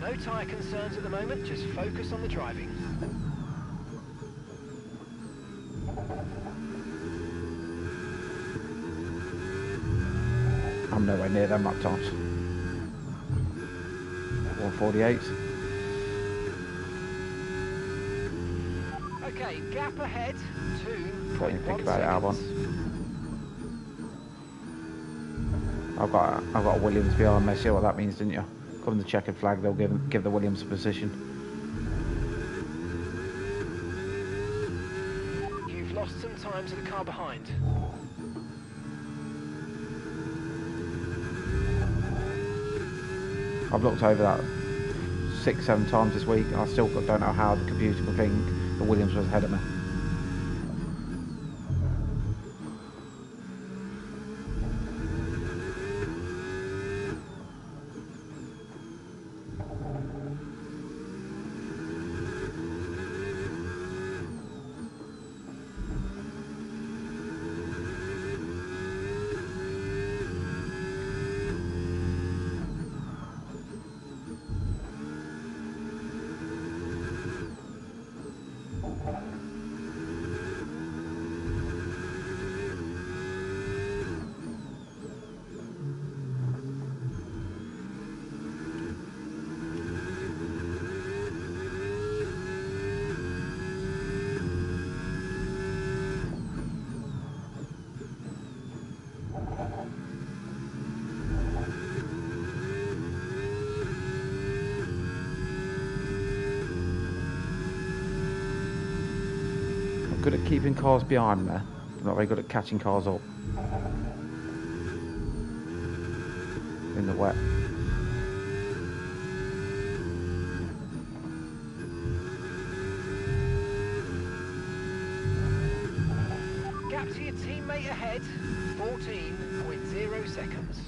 No tyre concerns at the moment, just focus on the driving. I'm nowhere near them lap times. 148. Okay, gap ahead, 2.1 Don't even think about it, seconds. Albon. I've got a Williams behind me. See what that means, didn't you? Come the checkered flag, they'll give the Williams a position. You've lost some time to the car behind. I've looked over that 6-7 times this week, and I still don't know how the computer could think the Williams was ahead of me. good at keeping cars behind me. They're not very good at catching cars up in the wet. Gap to your teammate ahead, 14.0 seconds.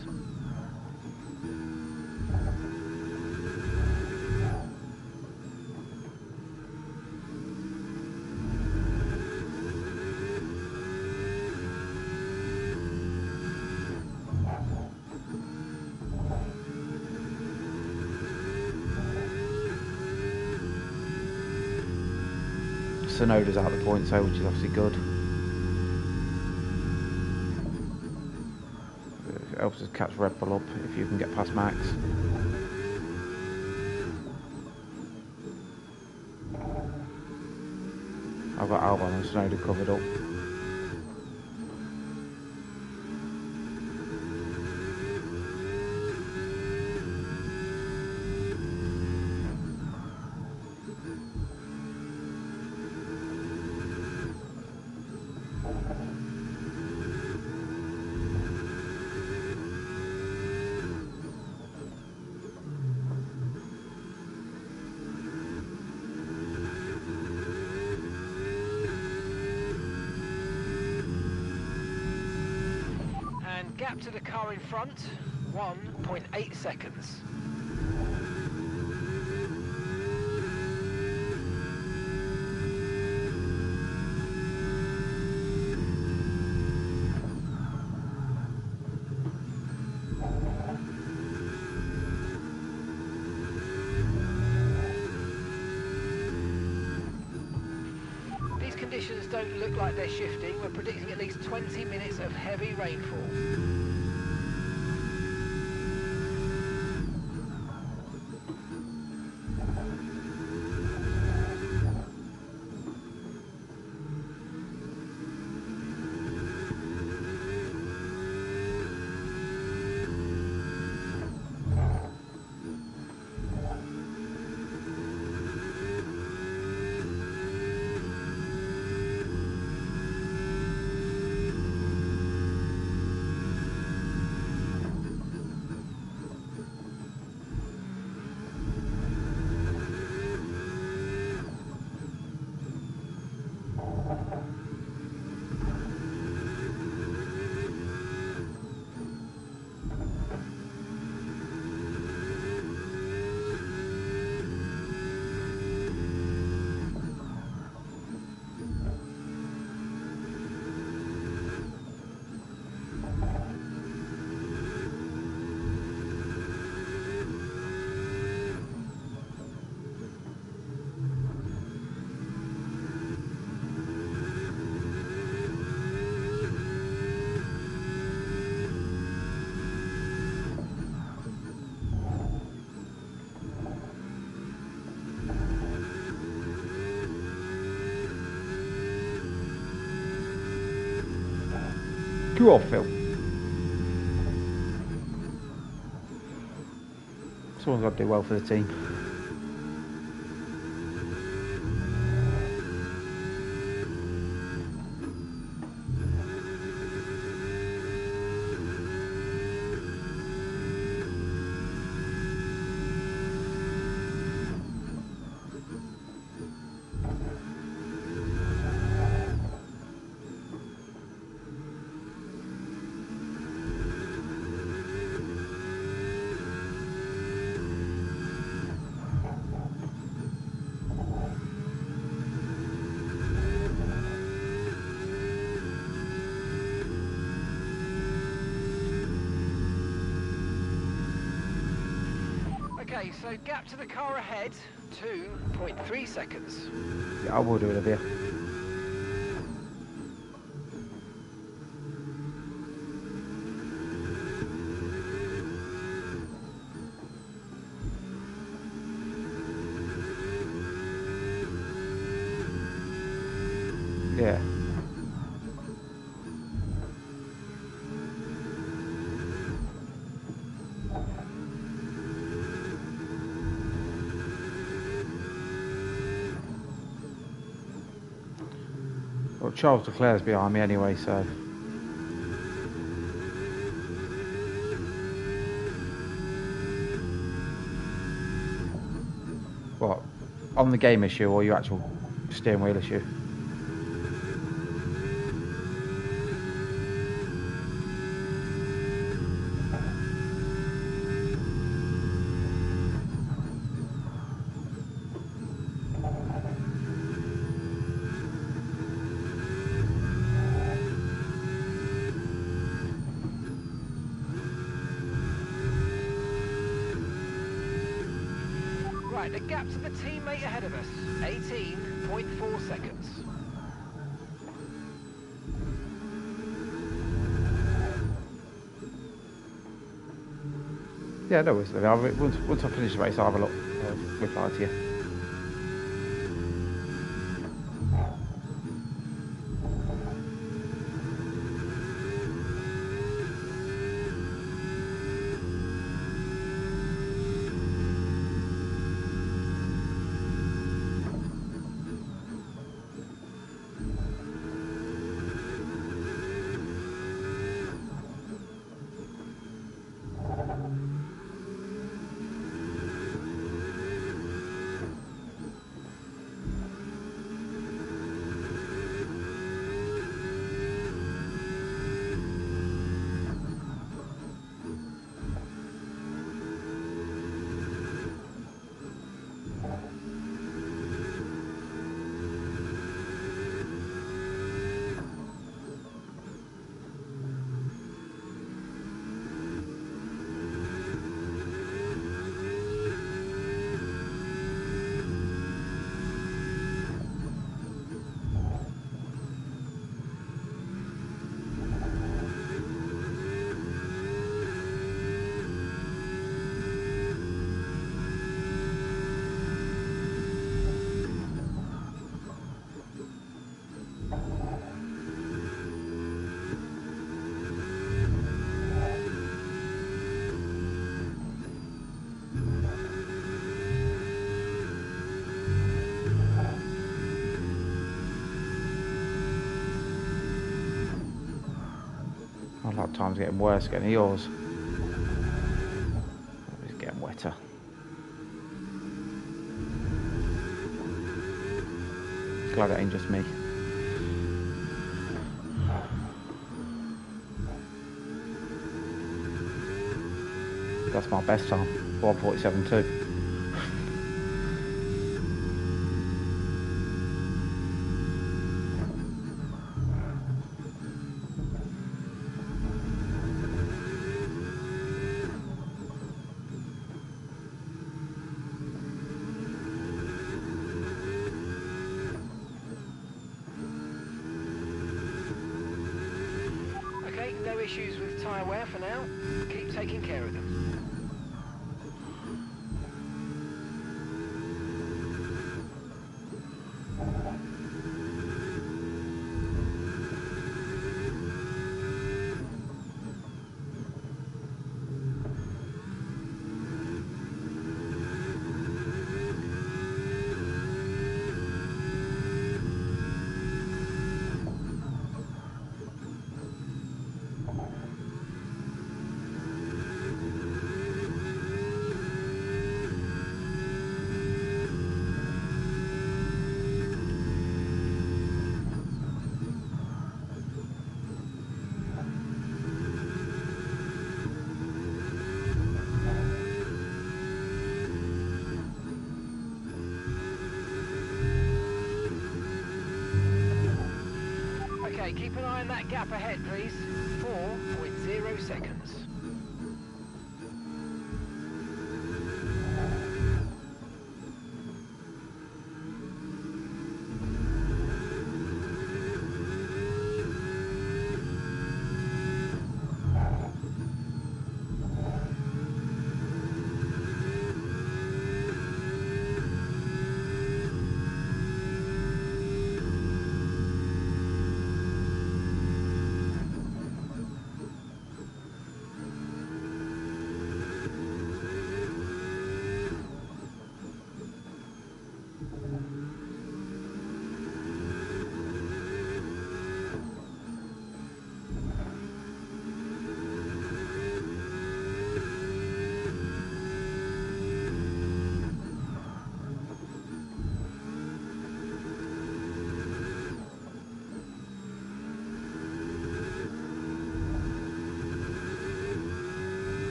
Sonoda's out of the points though, which is obviously good. It helps us catch Red Bull up if you can get past Max. I've got Albon and Sonoda covered up. Gap to the car in front, 1.8 seconds. These conditions don't look like they're shifting. We're predicting at least 20 minutes of heavy rainfall. Go off, Phil. Someone's got to do well for the team. Okay, so gap to the car ahead, 2.3 seconds. Yeah, I will do it, Olivia. Yeah. Well, Charles Leclerc's behind me anyway, so. What? On the game issue or your actual steering wheel issue? Right, the gap to the teammate ahead of us, 18.4 seconds. Yeah, no worries. Once I finish the race, I'll have a look. I'll reply to you. My lap time's getting worse, getting yours. It's getting wetter. Glad it ain't just me. That's my best time, 1:47.2. Okay, no issues with tyre wear for now. Keep taking care of them. Okay, keep an eye on that gap ahead, please. 4.0 seconds.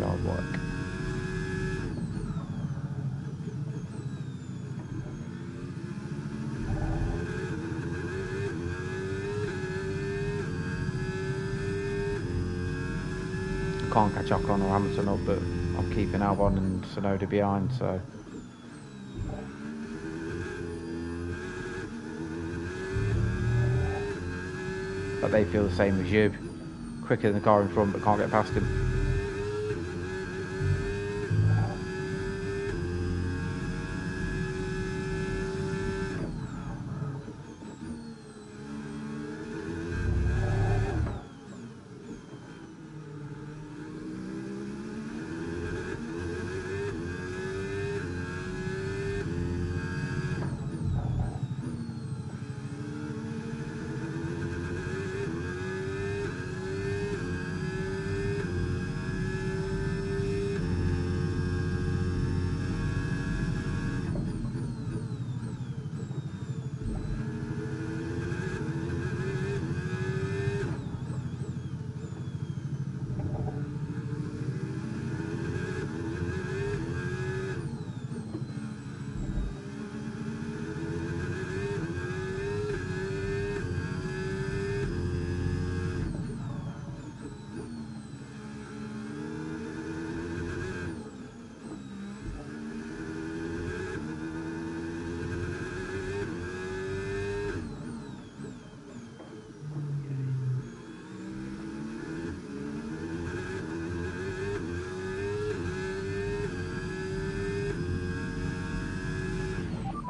actually hard work. Can't catch Ocon or Hamilton up, but I'm keeping Albon and Tsunoda behind, so. But they feel the same as you. Quicker than the car in front, but can't get past him.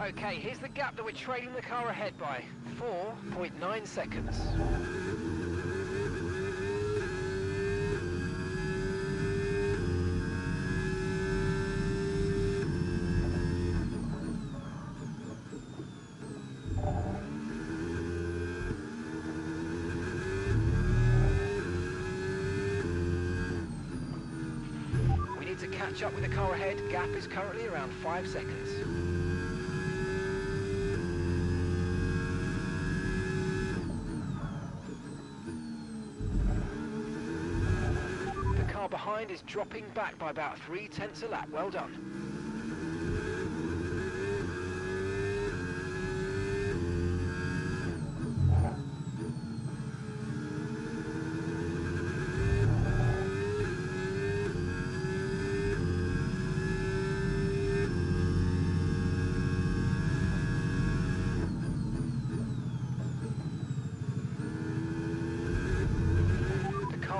Okay, here's the gap that we're trailing the car ahead by. 4.9 seconds. We need to catch up with the car ahead. Gap is currently around 5 seconds. Behind is dropping back by about 3/10 a lap. Well done.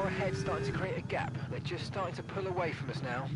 Ahead starting to create a gap. They're just starting to pull away from us now.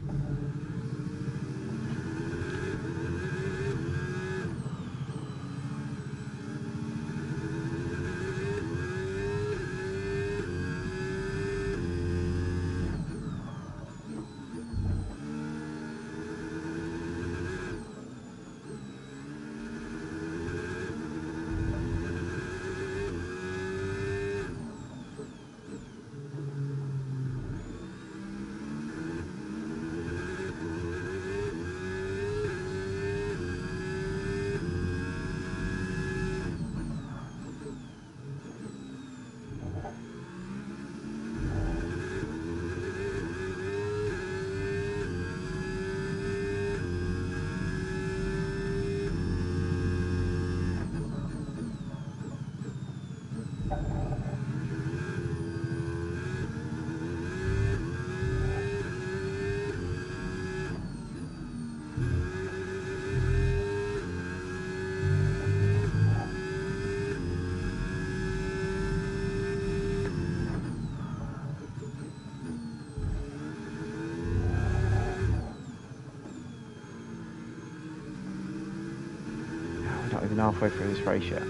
We're not even halfway through this race yet.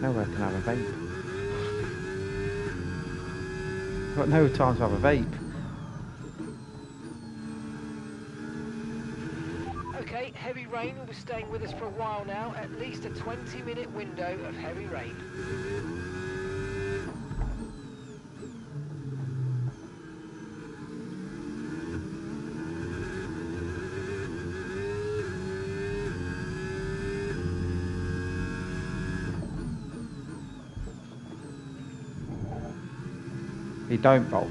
Nowhere can have a vape. I've got no time to have a vape. Okay, heavy rain will be staying with us for a while now, at least a 20-minute window of heavy rain. You don't bolt.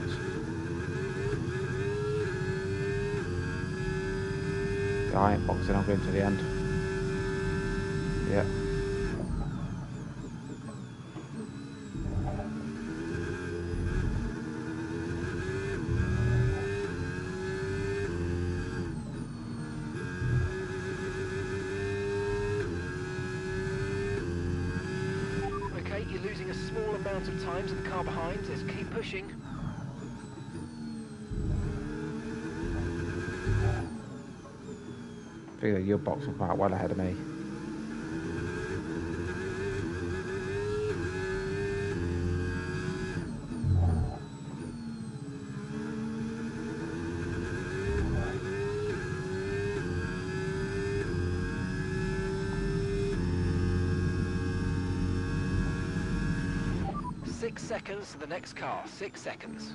Yeah, I ain't boxing, I'm going to the end. Yeah. Okay, you're losing a small amount of time to the car behind. Just keep pushing. I figure you're boxing quite well ahead of me. Six seconds to the next car. 6 seconds.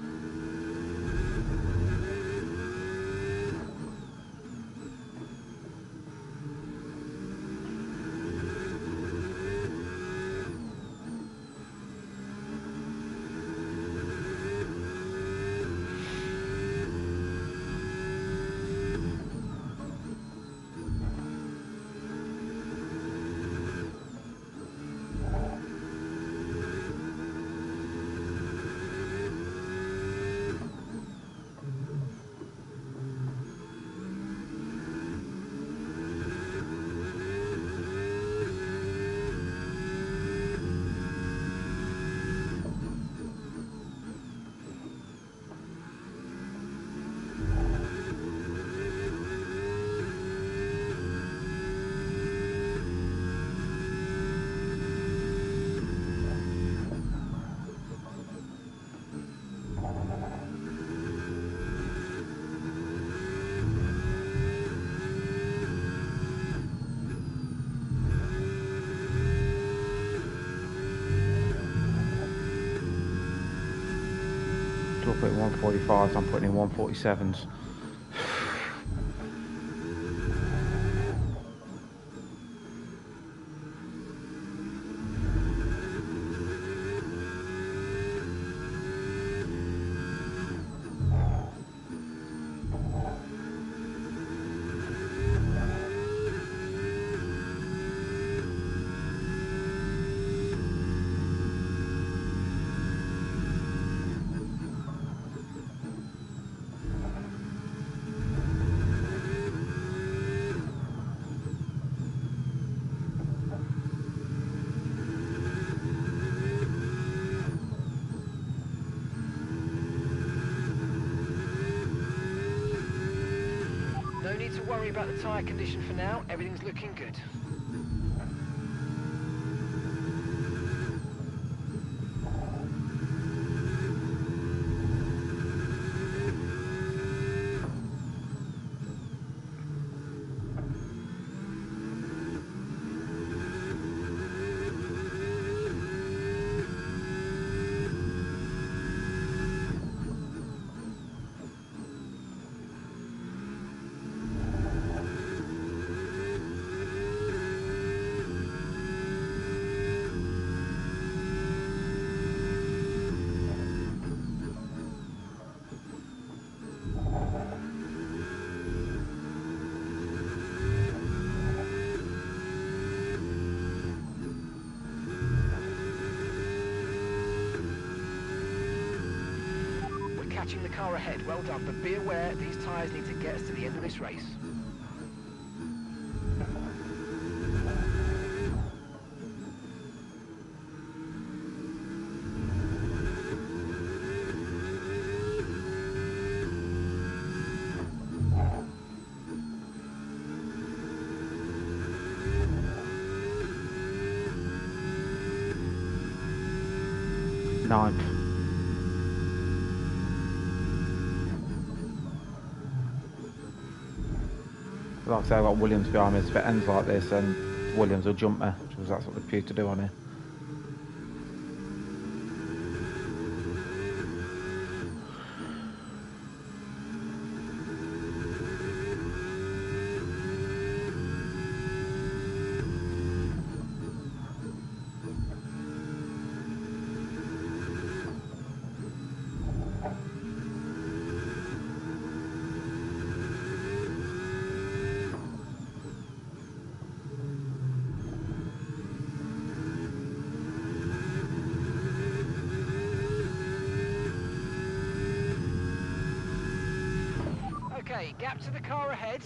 You're putting 145s, I'm putting in 147s. No need to worry about the tyre condition for now. Everything's looking good. Catching the car ahead, well done, but be aware these tyres need to get us to the end of this race. Ninth. like I say, I've got Williams behind me. If it ends like this, then Williams will jump me, because that's what they appear to do on here. Okay, gap to the car ahead,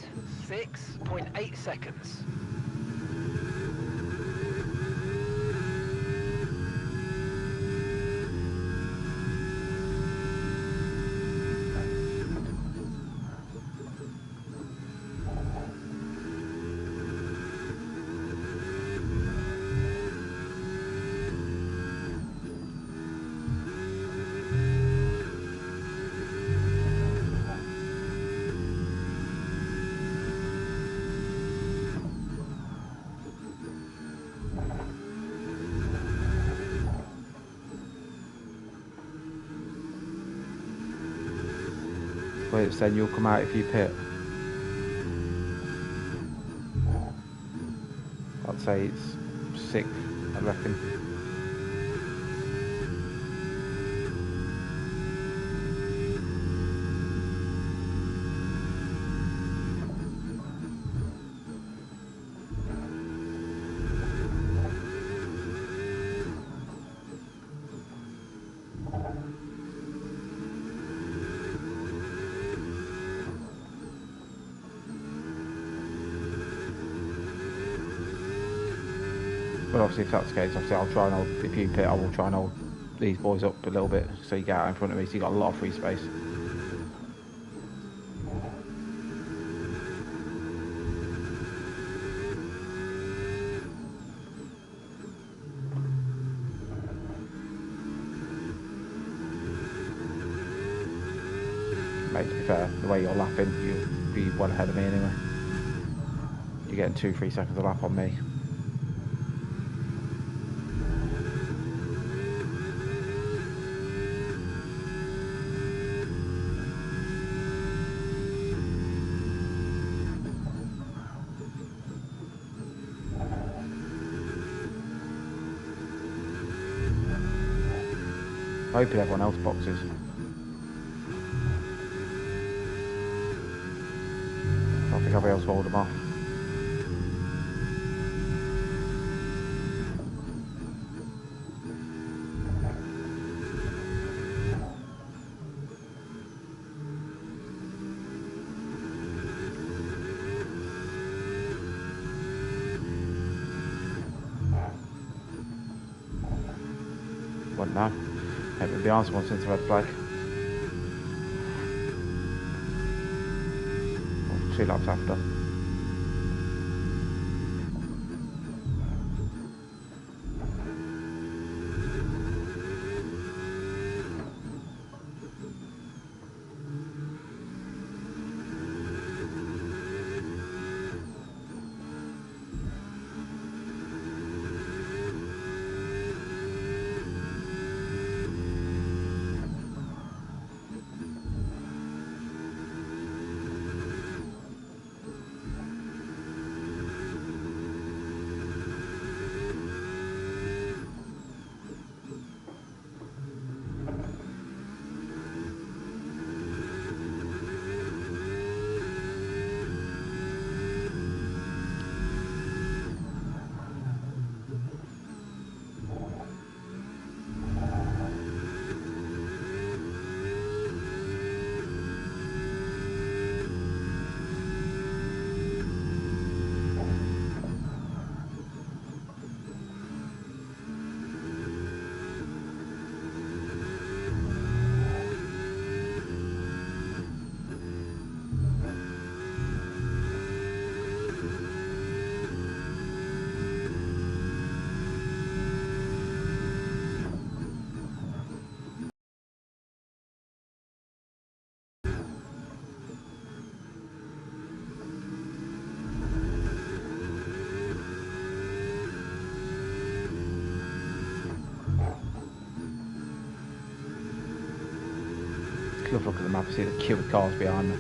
6.8 seconds. Wait, saying you'll come out if you pit. I'd say it's 6, I reckon. But obviously if that's the case, obviously I'll try and hold, if you pit, I will try and hold these boys up a little bit so you get out in front of me, so you got a lot of free space. Mate, to be fair, the way you're lapping, you'll be well ahead of me anyway. You're getting 2-3 seconds a lap on me. Hoping everyone else boxes. I think I'll be able to hold them off. Wouldn't know. Haven't been honest one since the red flag. 2 laps after. love looking at the map, see the queue of cars behind me.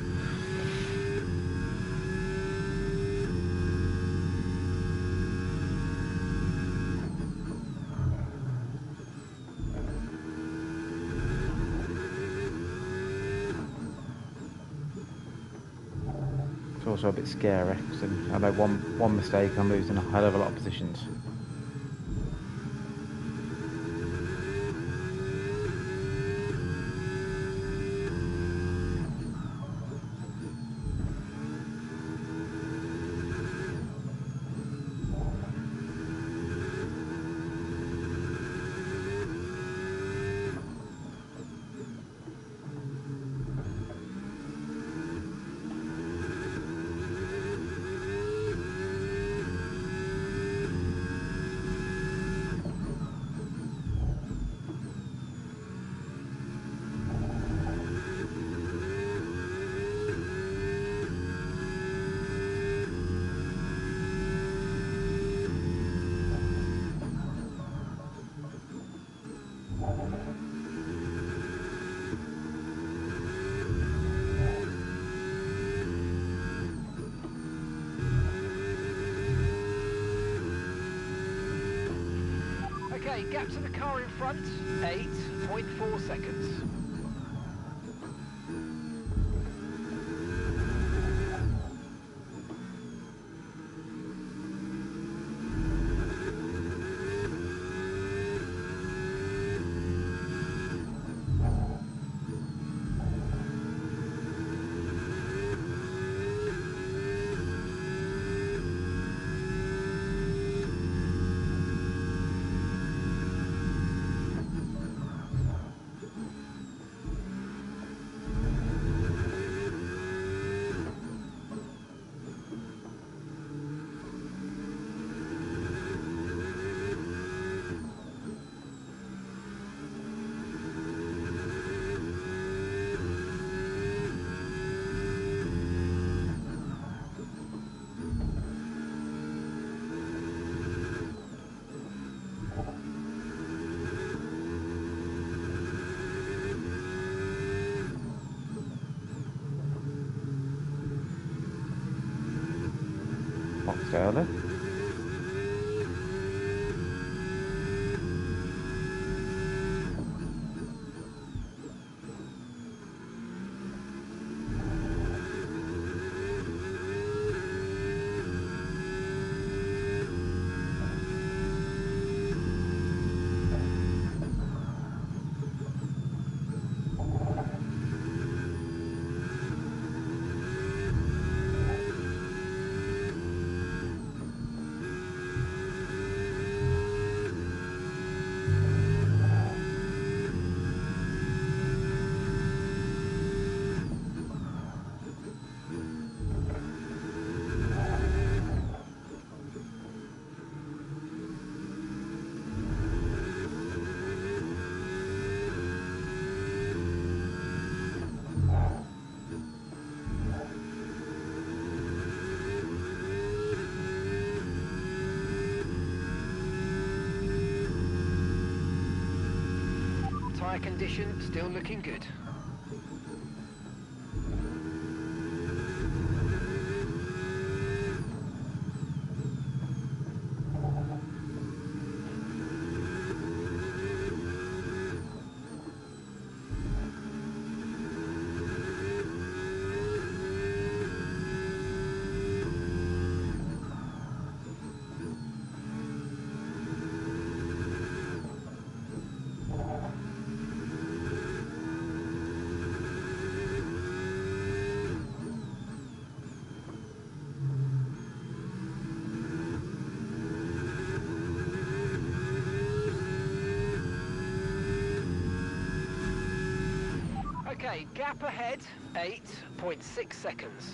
It's also a bit scary, because I know one mistake, I'm losing a hell of a lot of positions. Okay, gap to the car in front, 8.4 seconds. Box early. Tyre condition still looking good. Okay, gap ahead, 8.6 seconds.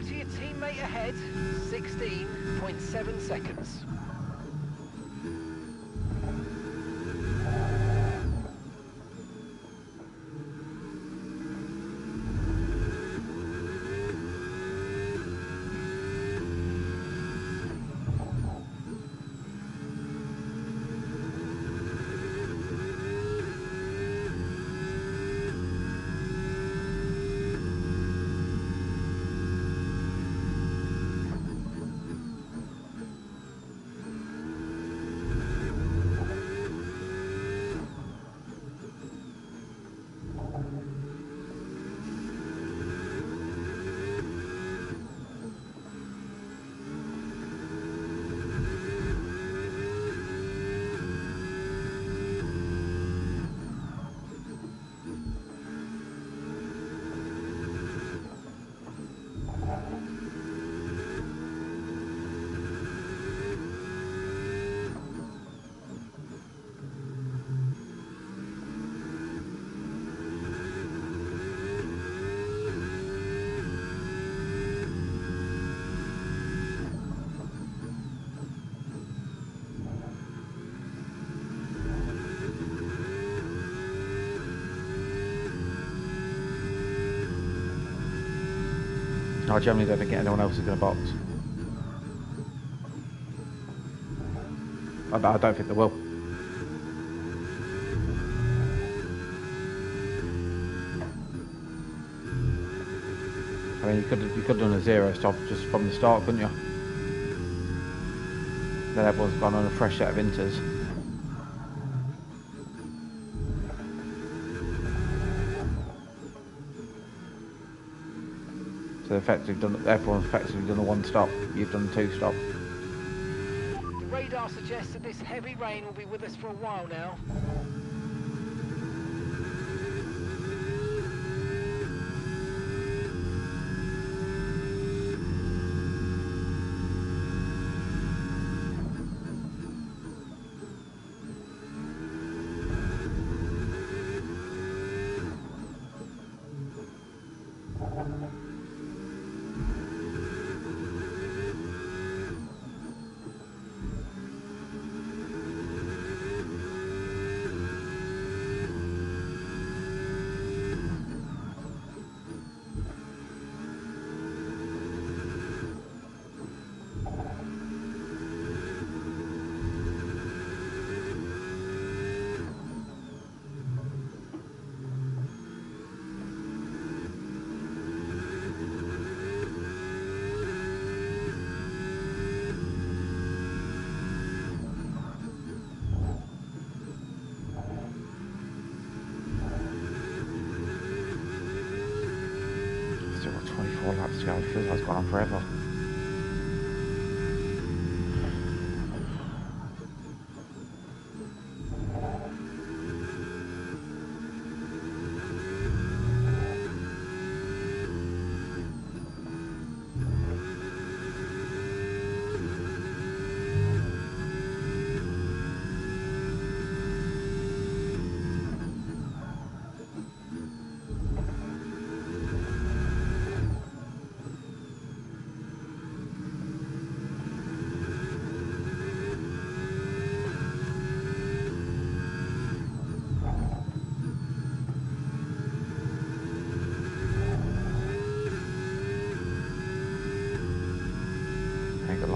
to your teammate ahead, 16.7 seconds. I generally don't think anyone else is going to box. I don't think they will. I mean, you could have done a 0 stop just from the start, couldn't you? Then everyone's gone on a fresh set of inters. So everyone's effectively done a 1 stop. You've done 2 stop. The radar suggests that this heavy rain will be with us for a while now. Still got 24 laps to go. It feels like it's gone on forever.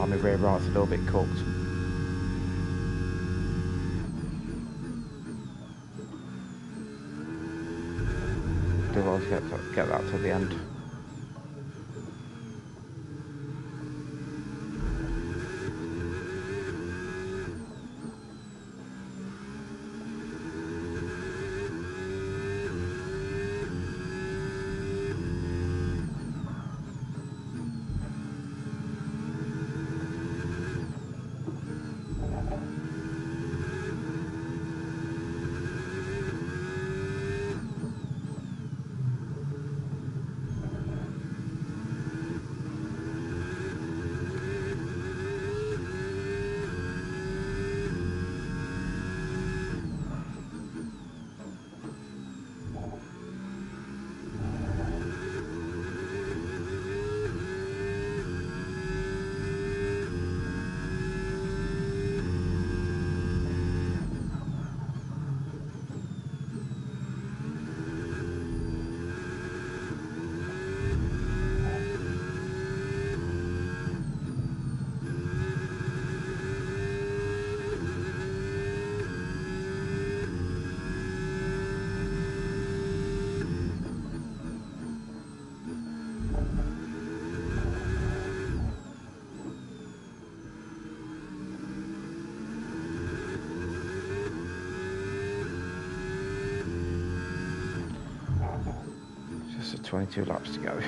My rear right's a little bit cooked. Do well to get that to the end. So 22 laps to go.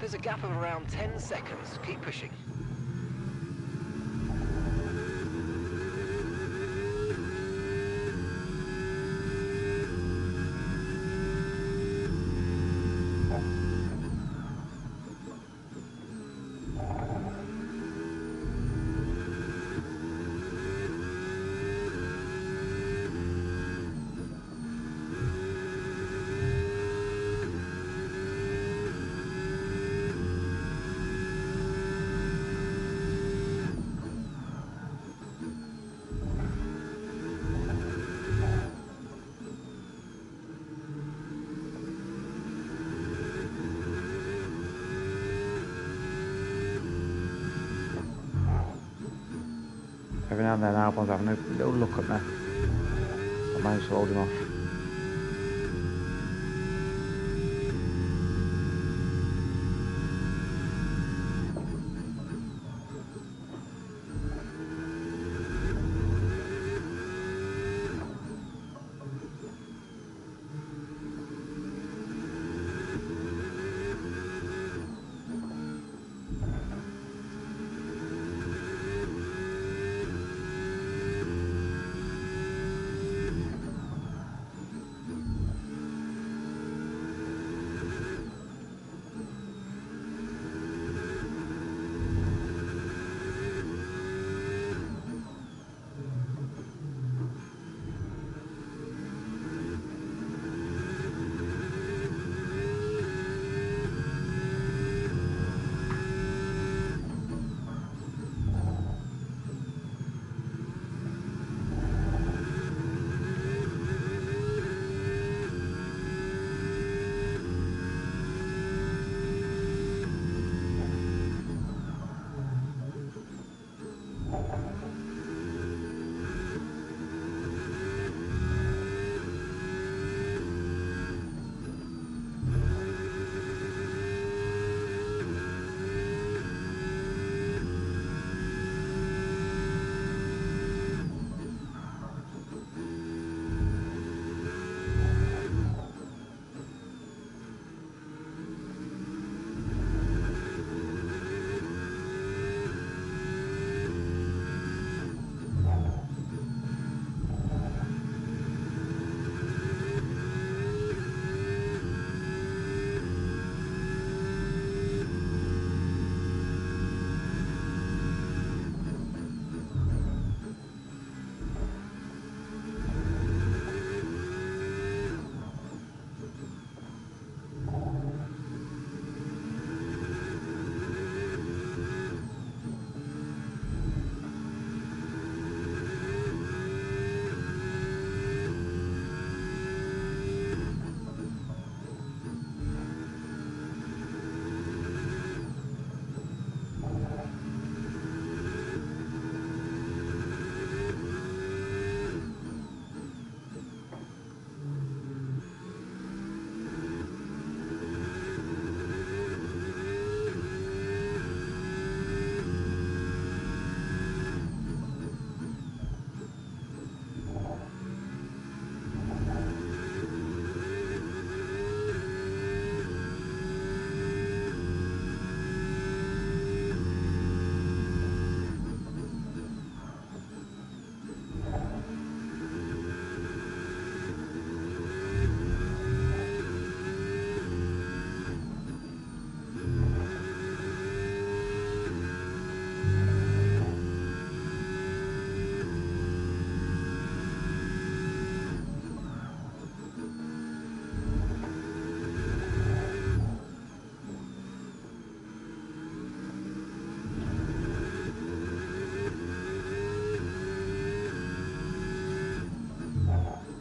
There's a gap of around 10 seconds. Keep pushing. Every now and then Albon's having a little look at me. I managed to hold him off.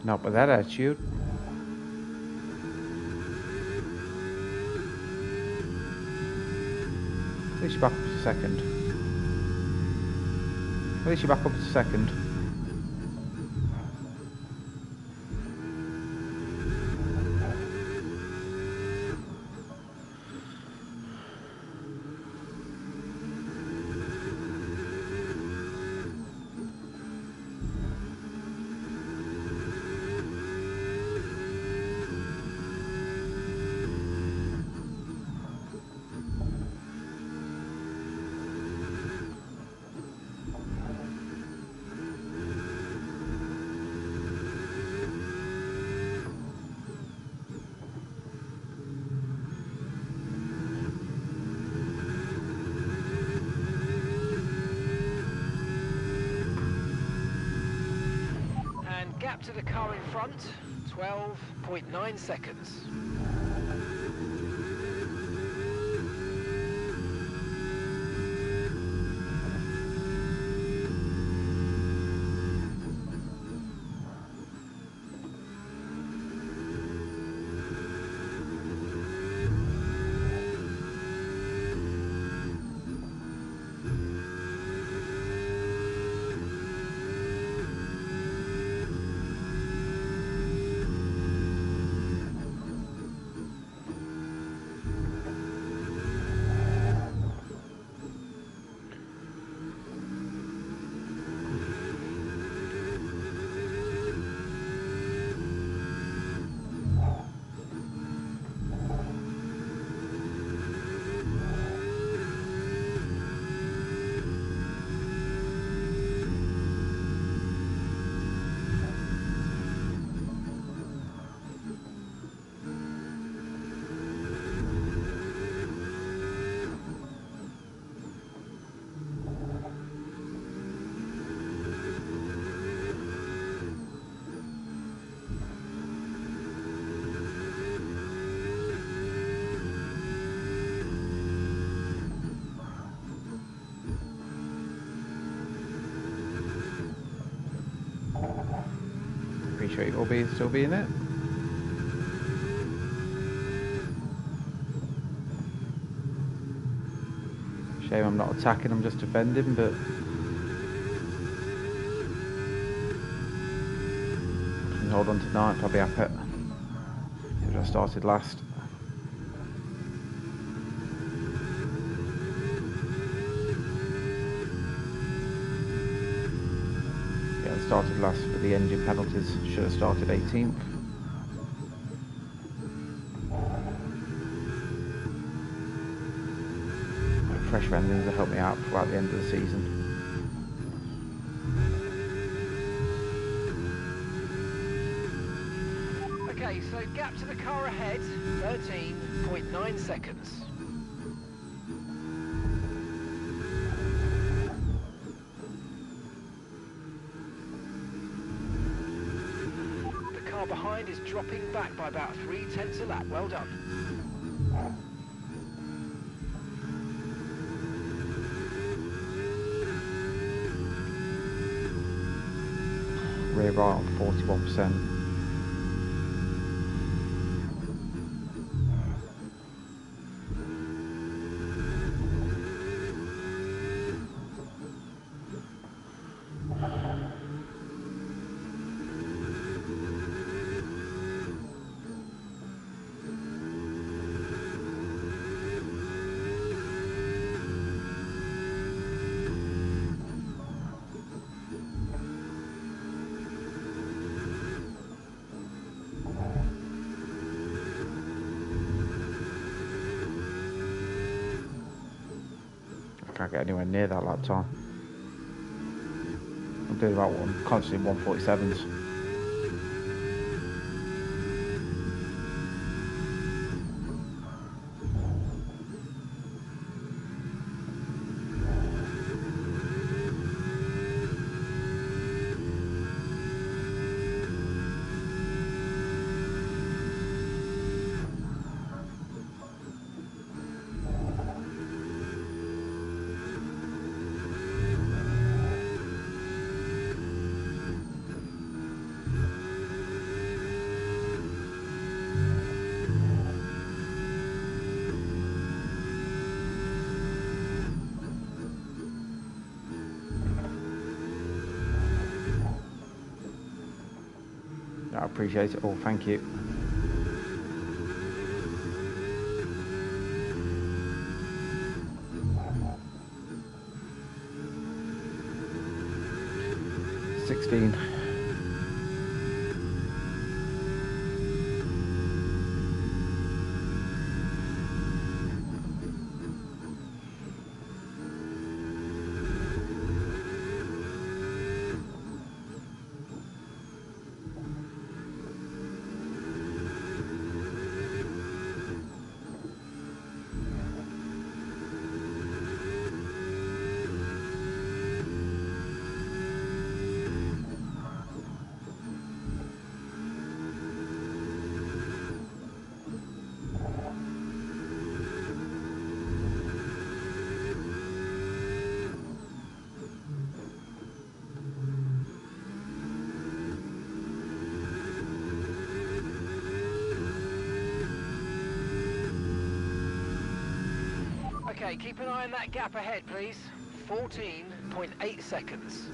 Not with that attitude. At least you're back up to second. At least you're back up to second. Gap to the car in front, 12.9 seconds. Appreciate you all still being it. Shame I'm not attacking, I'm just defending, but I can hold on to ninth, I'll be happy. If I started last. Yeah, I started last for the engine penalties, should have started 18th. Fresh endings will help me out throughout the end of the season. Okay, so gap to the car ahead, 13.9 seconds. The car behind is dropping back by about 0.3 a lap. Well done. Rear right on 41%. Can't get anywhere near that lap time. I'm doing about constantly 147s. I appreciate it all. Thank you. $16. Okay, keep an eye on that gap ahead, please. 14.8 seconds.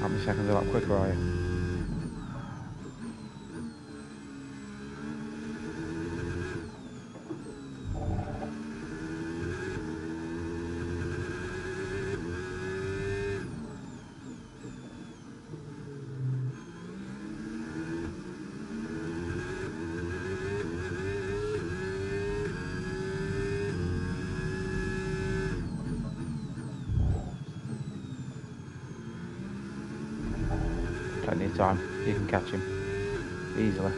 How many seconds a lot quicker are you? Plenty of time. You can catch him easily.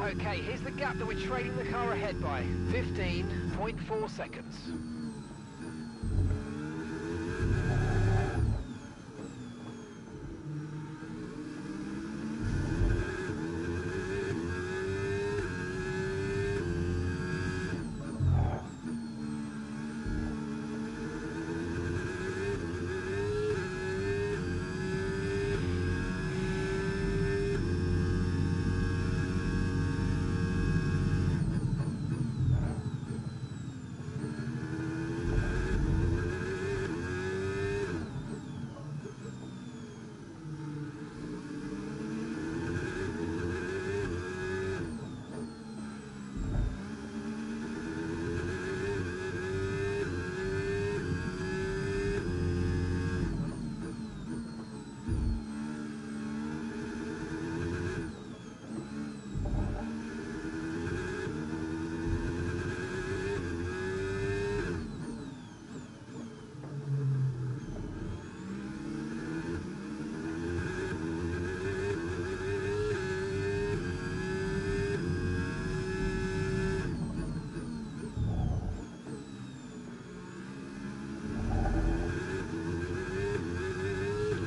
Okay, here's the gap that we're trailing the car ahead by. 15.4 seconds.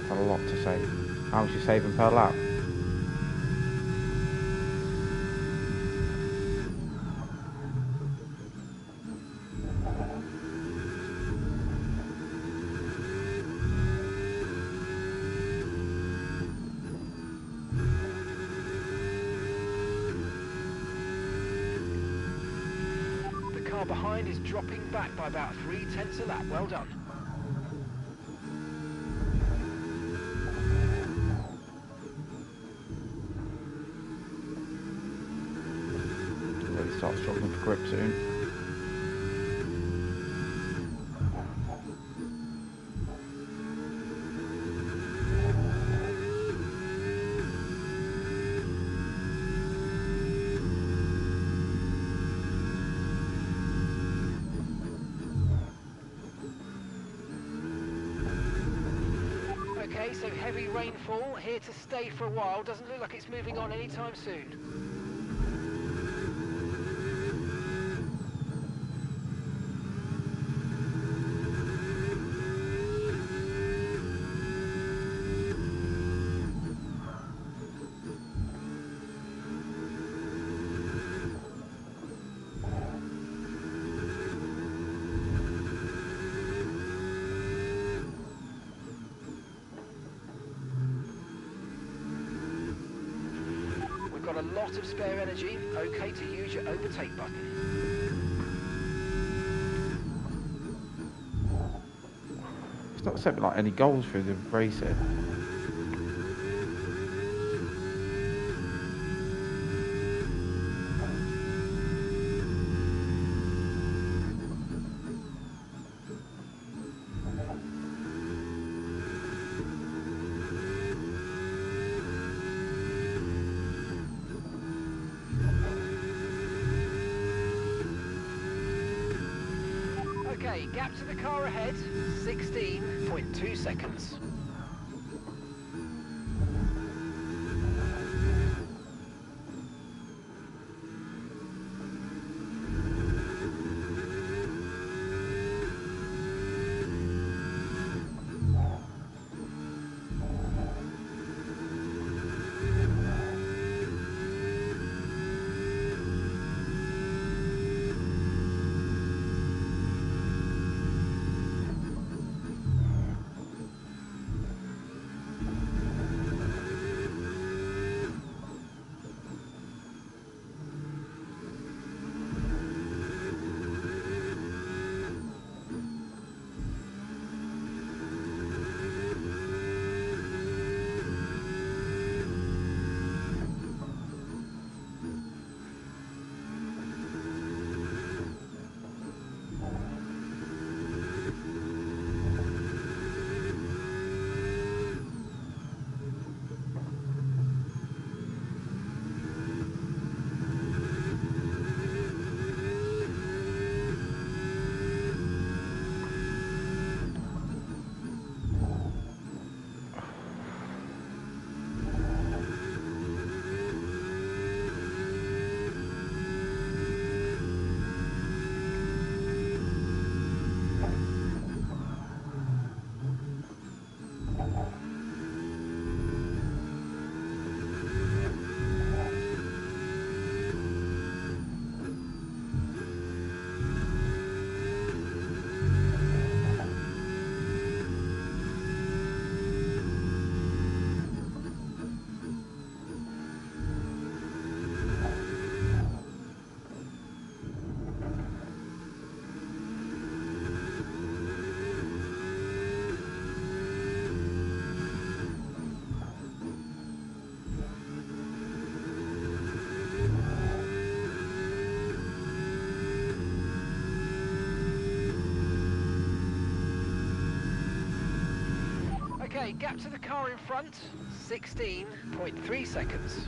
That's a lot to save. How much you saving per lap? behind is dropping back by about 0.3 a lap. Well done. Really start struggling for grip soon. Okay, so heavy rainfall here to stay for a while. Doesn't look like it's moving on anytime soon. Got a lot of spare energy. Okay to use your overtake button. It's not set me like any goals through the race here. Okay, gap to the car ahead, 16.2 seconds. Okay, gap to the car in front, 16.3 seconds.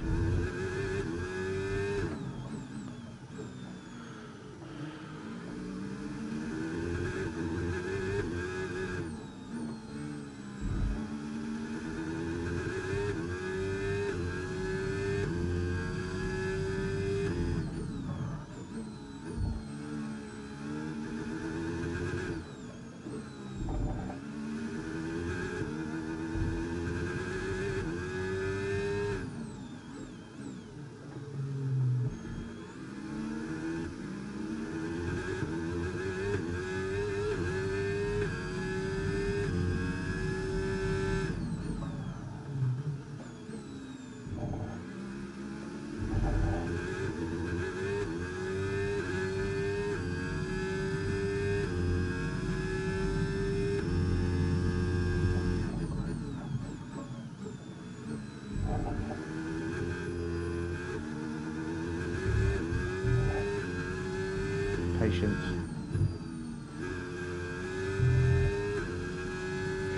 Patience.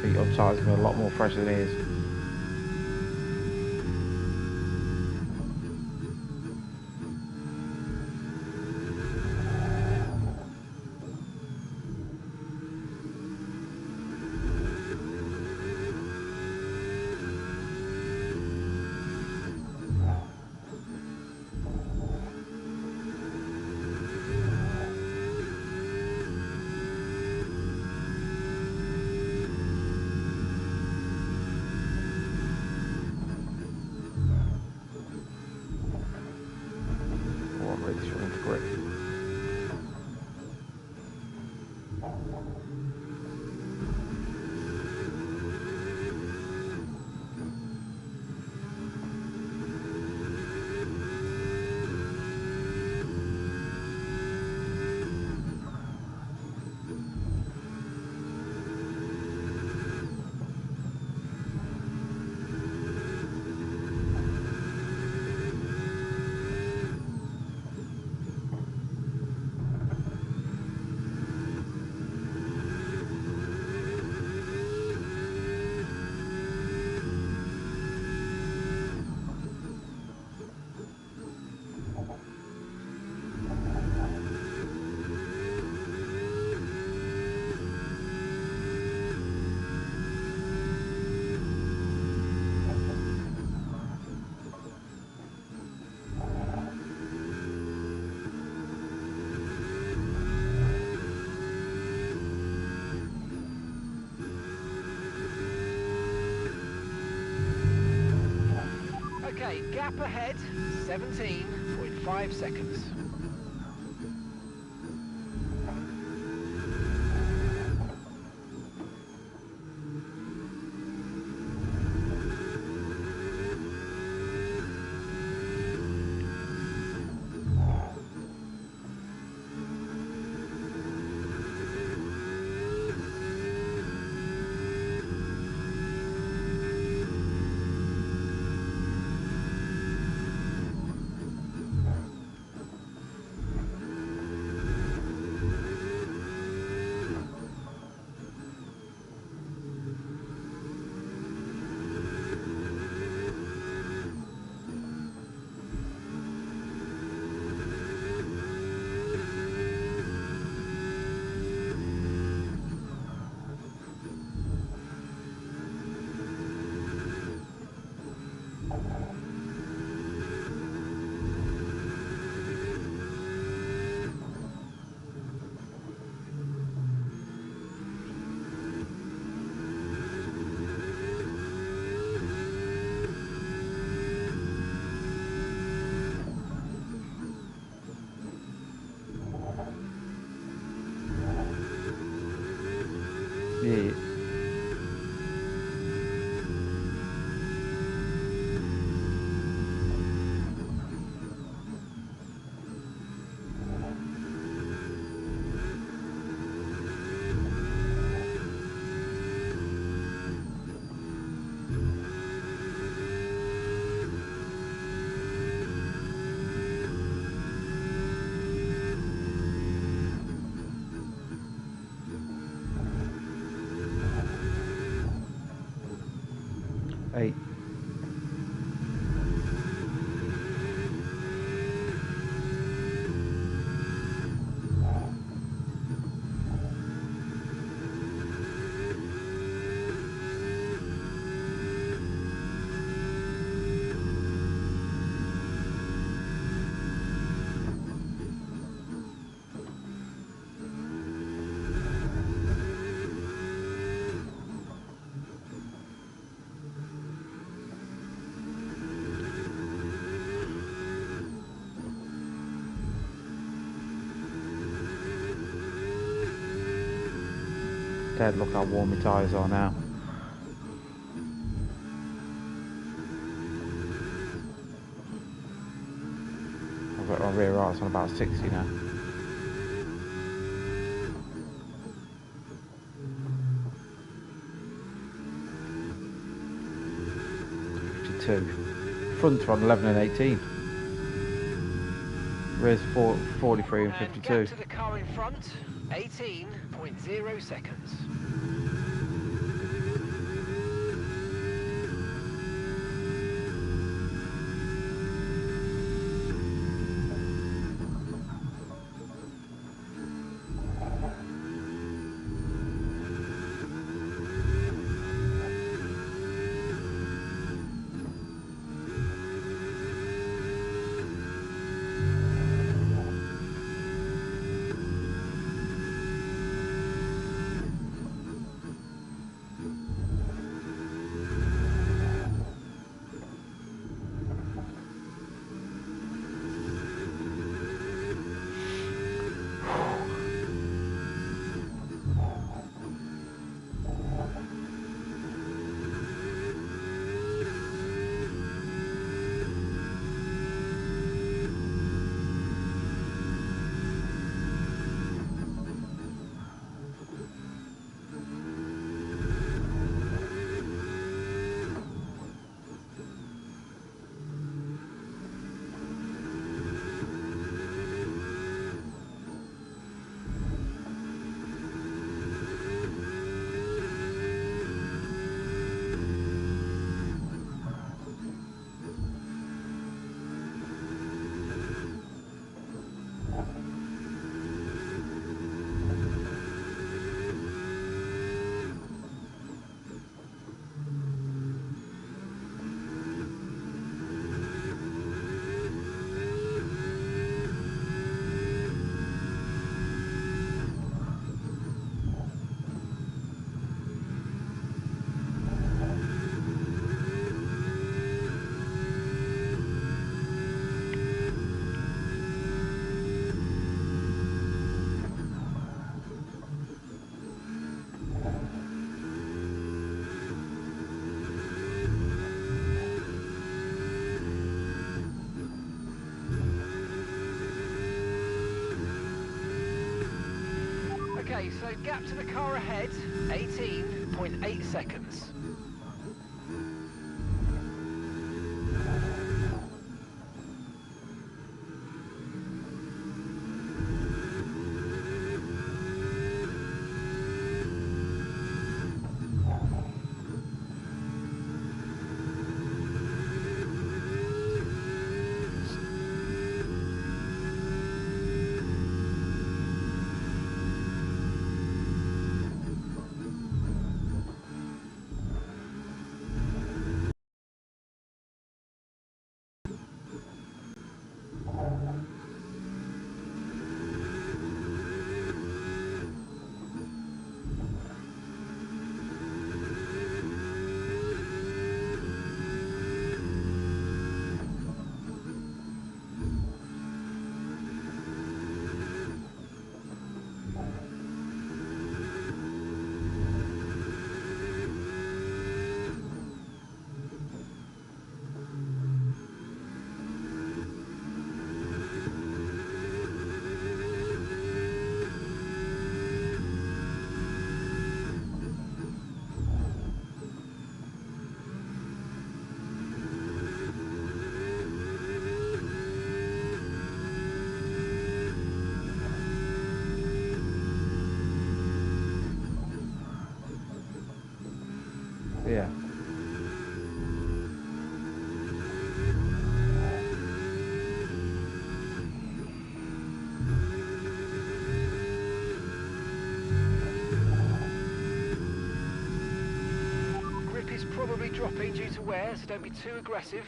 Feet on tires are going to be a lot more fresh than it is. Okay, gap ahead, 17.5 seconds. Yeah. Eight. Dad, look how warm my tyres are now. I've got my rear arts on about 60 now. 52. Front on 11 and 18. Where's 43 and And 52? gap to the car in front, 18.0 seconds. Okay, so gap to the car ahead, 18.8 seconds. Yeah. Grip is probably dropping due to wear, so don't be too aggressive.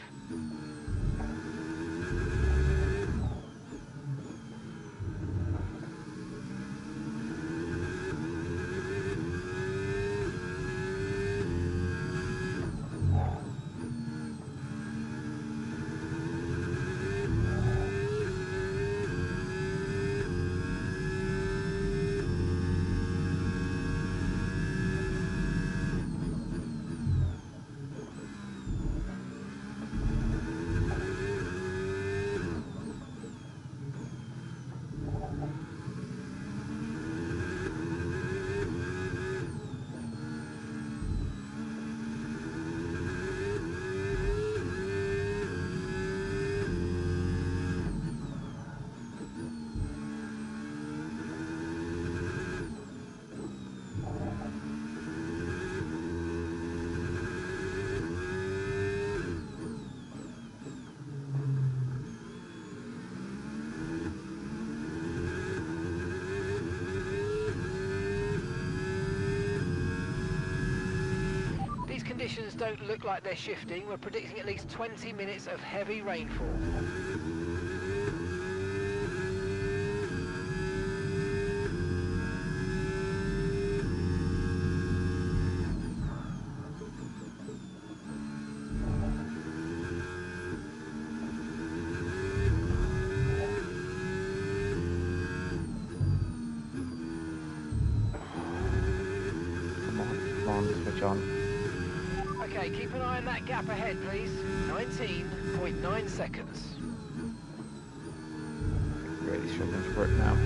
conditions don't look like they're shifting. We're predicting at least 20 minutes of heavy rainfall. Come on, switch on. Okay, keep an eye on that gap ahead, please. 19.9 seconds. Really struggling for it now.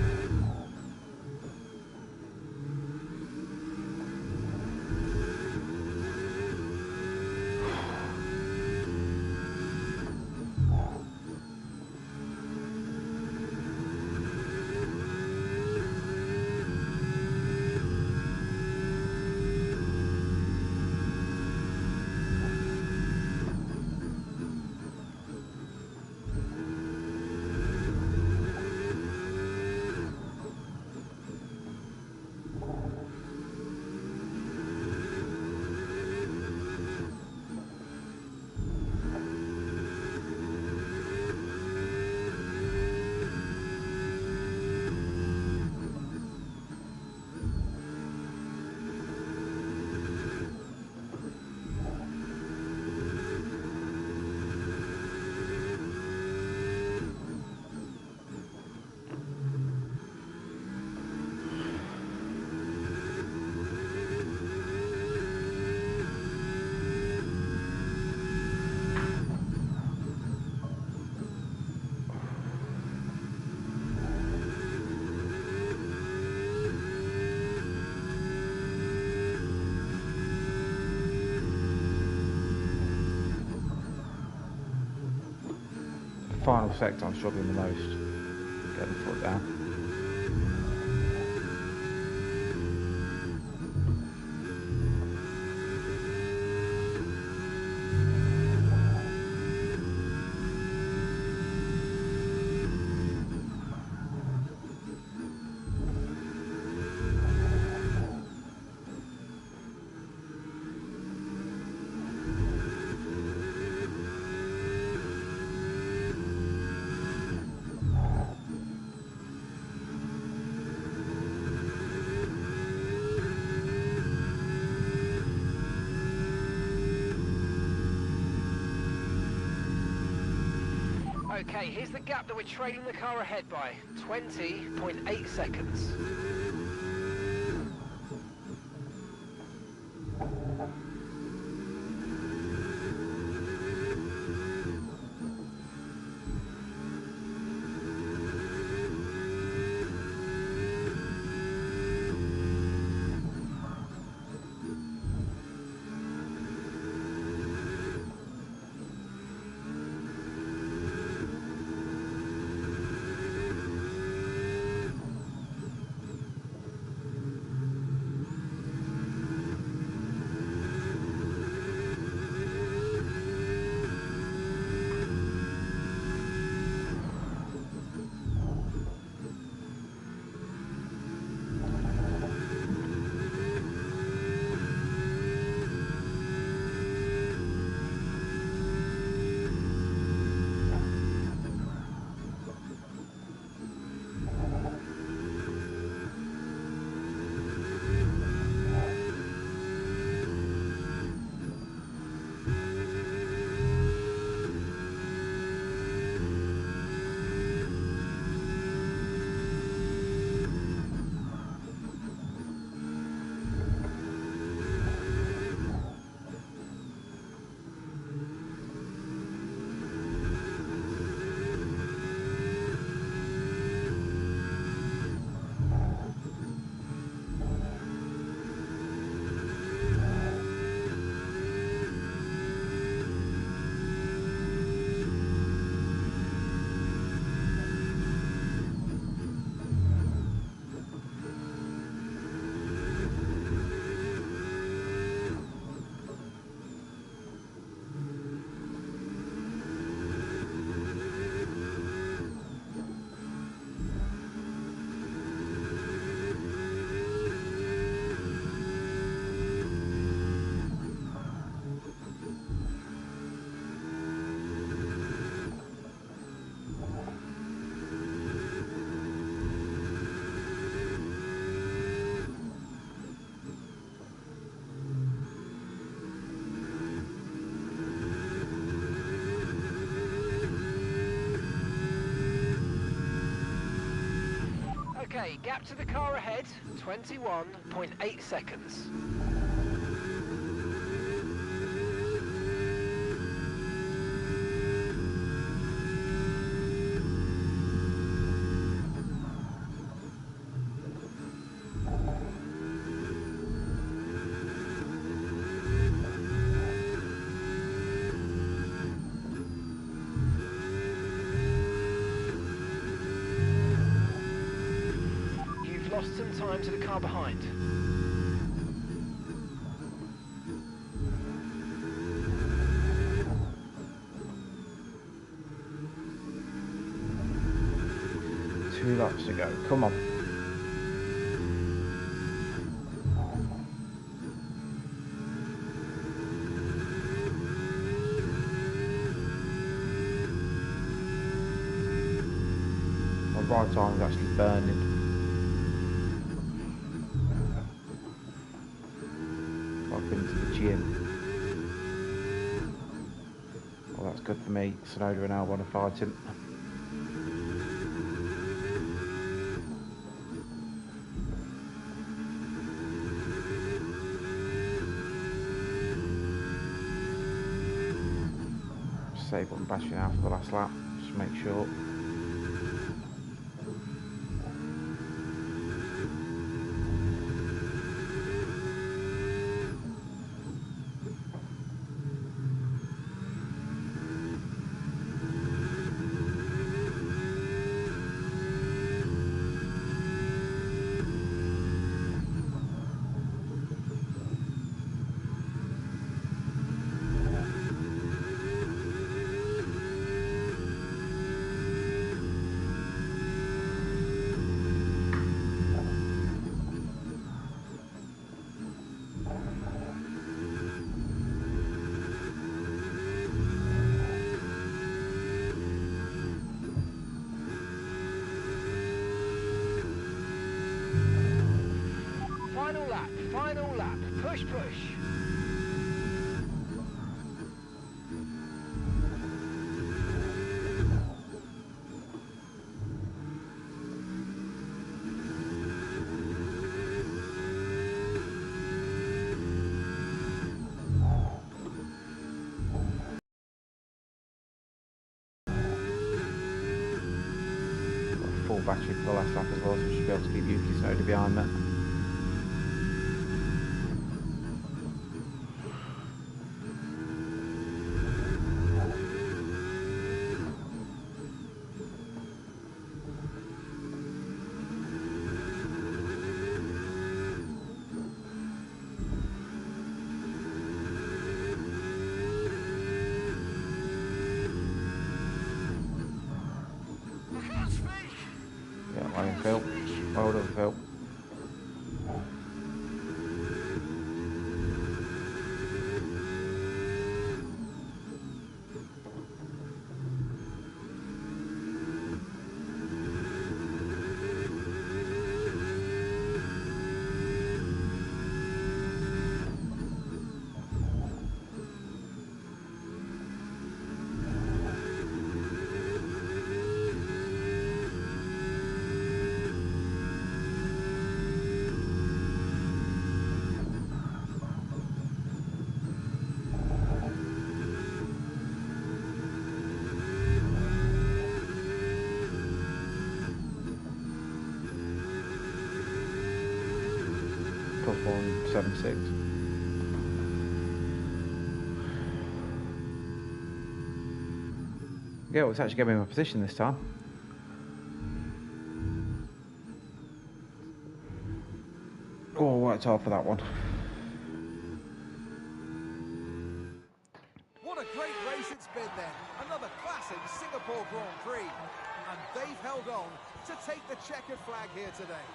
Final sector I'm struggling the most. Getting the foot down. Okay, here's the gap that we're trailing the car ahead by. 20.8 seconds. Okay, gap to the car ahead, 21.8 seconds. You've lost some time to the car behind. Two laps to go. Come on. My right arm is actually burning. I've been to the gym. Well, that's good for me. Sonoda and Albon are fighting. Save on battery now for the last lap, just to make sure. Final lap, push, push. Full battery for the last lap as well, so we should be able to keep Yuki Tsunoda behind that. Yeah, well done, Phil. Well done, Phil. Plus 176. Yeah, well, it's actually giving me my position this time. Oh, worked hard for that one. What a great race it's been then. Another classic Singapore Grand Prix. And they've held on to take the checkered flag here today.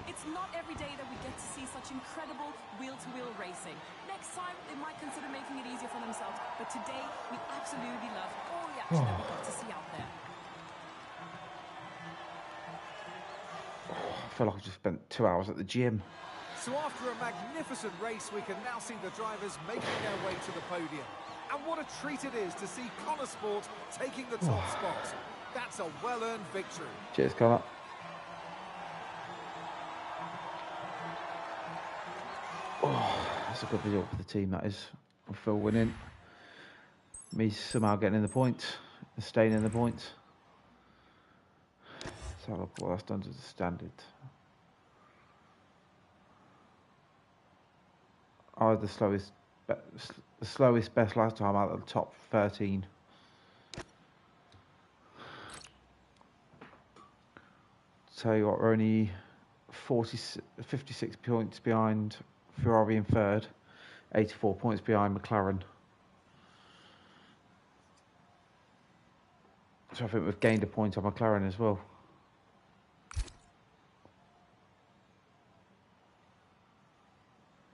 It's not every day that we get to see such incredible wheel-to-wheel racing. Next time, they might consider making it easier for themselves. But today, we absolutely love all the action that we got to see out there. I feel like I've just spent 2 hours at the gym. So after a magnificent race, we can now see the drivers making their way to the podium. And what a treat it is to see Connor Sport taking the top spot. That's a well-earned victory. Cheers, Connor. Oh, that's a good result for the team, that is. Phil winning. Me somehow getting in the points and staying in the points. So look what that's done to the standard. I had the slowest best last time out of the top 13. Tell you what, we're only 56 points behind Ferrari in third, 84 points behind McLaren. So I think we've gained a point on McLaren as well.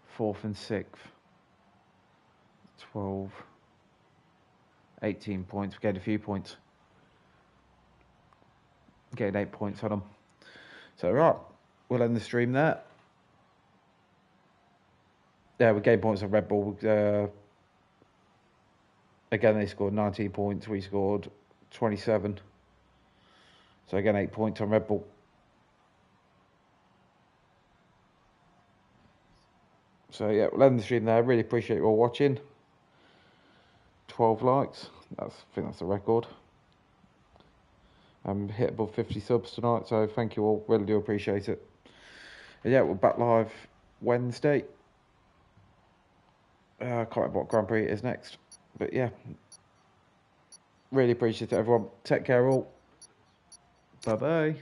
Fourth and sixth. 12. 18 points. We gained a few points. Gained 8 points on them. So right, we'll end the stream there. Yeah, we gained points on Red Bull. Again, they scored 19 points. We scored 27. So again, 8 points on Red Bull. So yeah, we'll end the stream there. Really appreciate you all watching. 12 likes. I think that's a record. Hit above 50 subs tonight, so thank you all. Really do appreciate it. And yeah, we're back live Wednesday. I can't remember what Grand Prix it is next. But yeah, really appreciate it, everyone. Take care all. Bye-bye.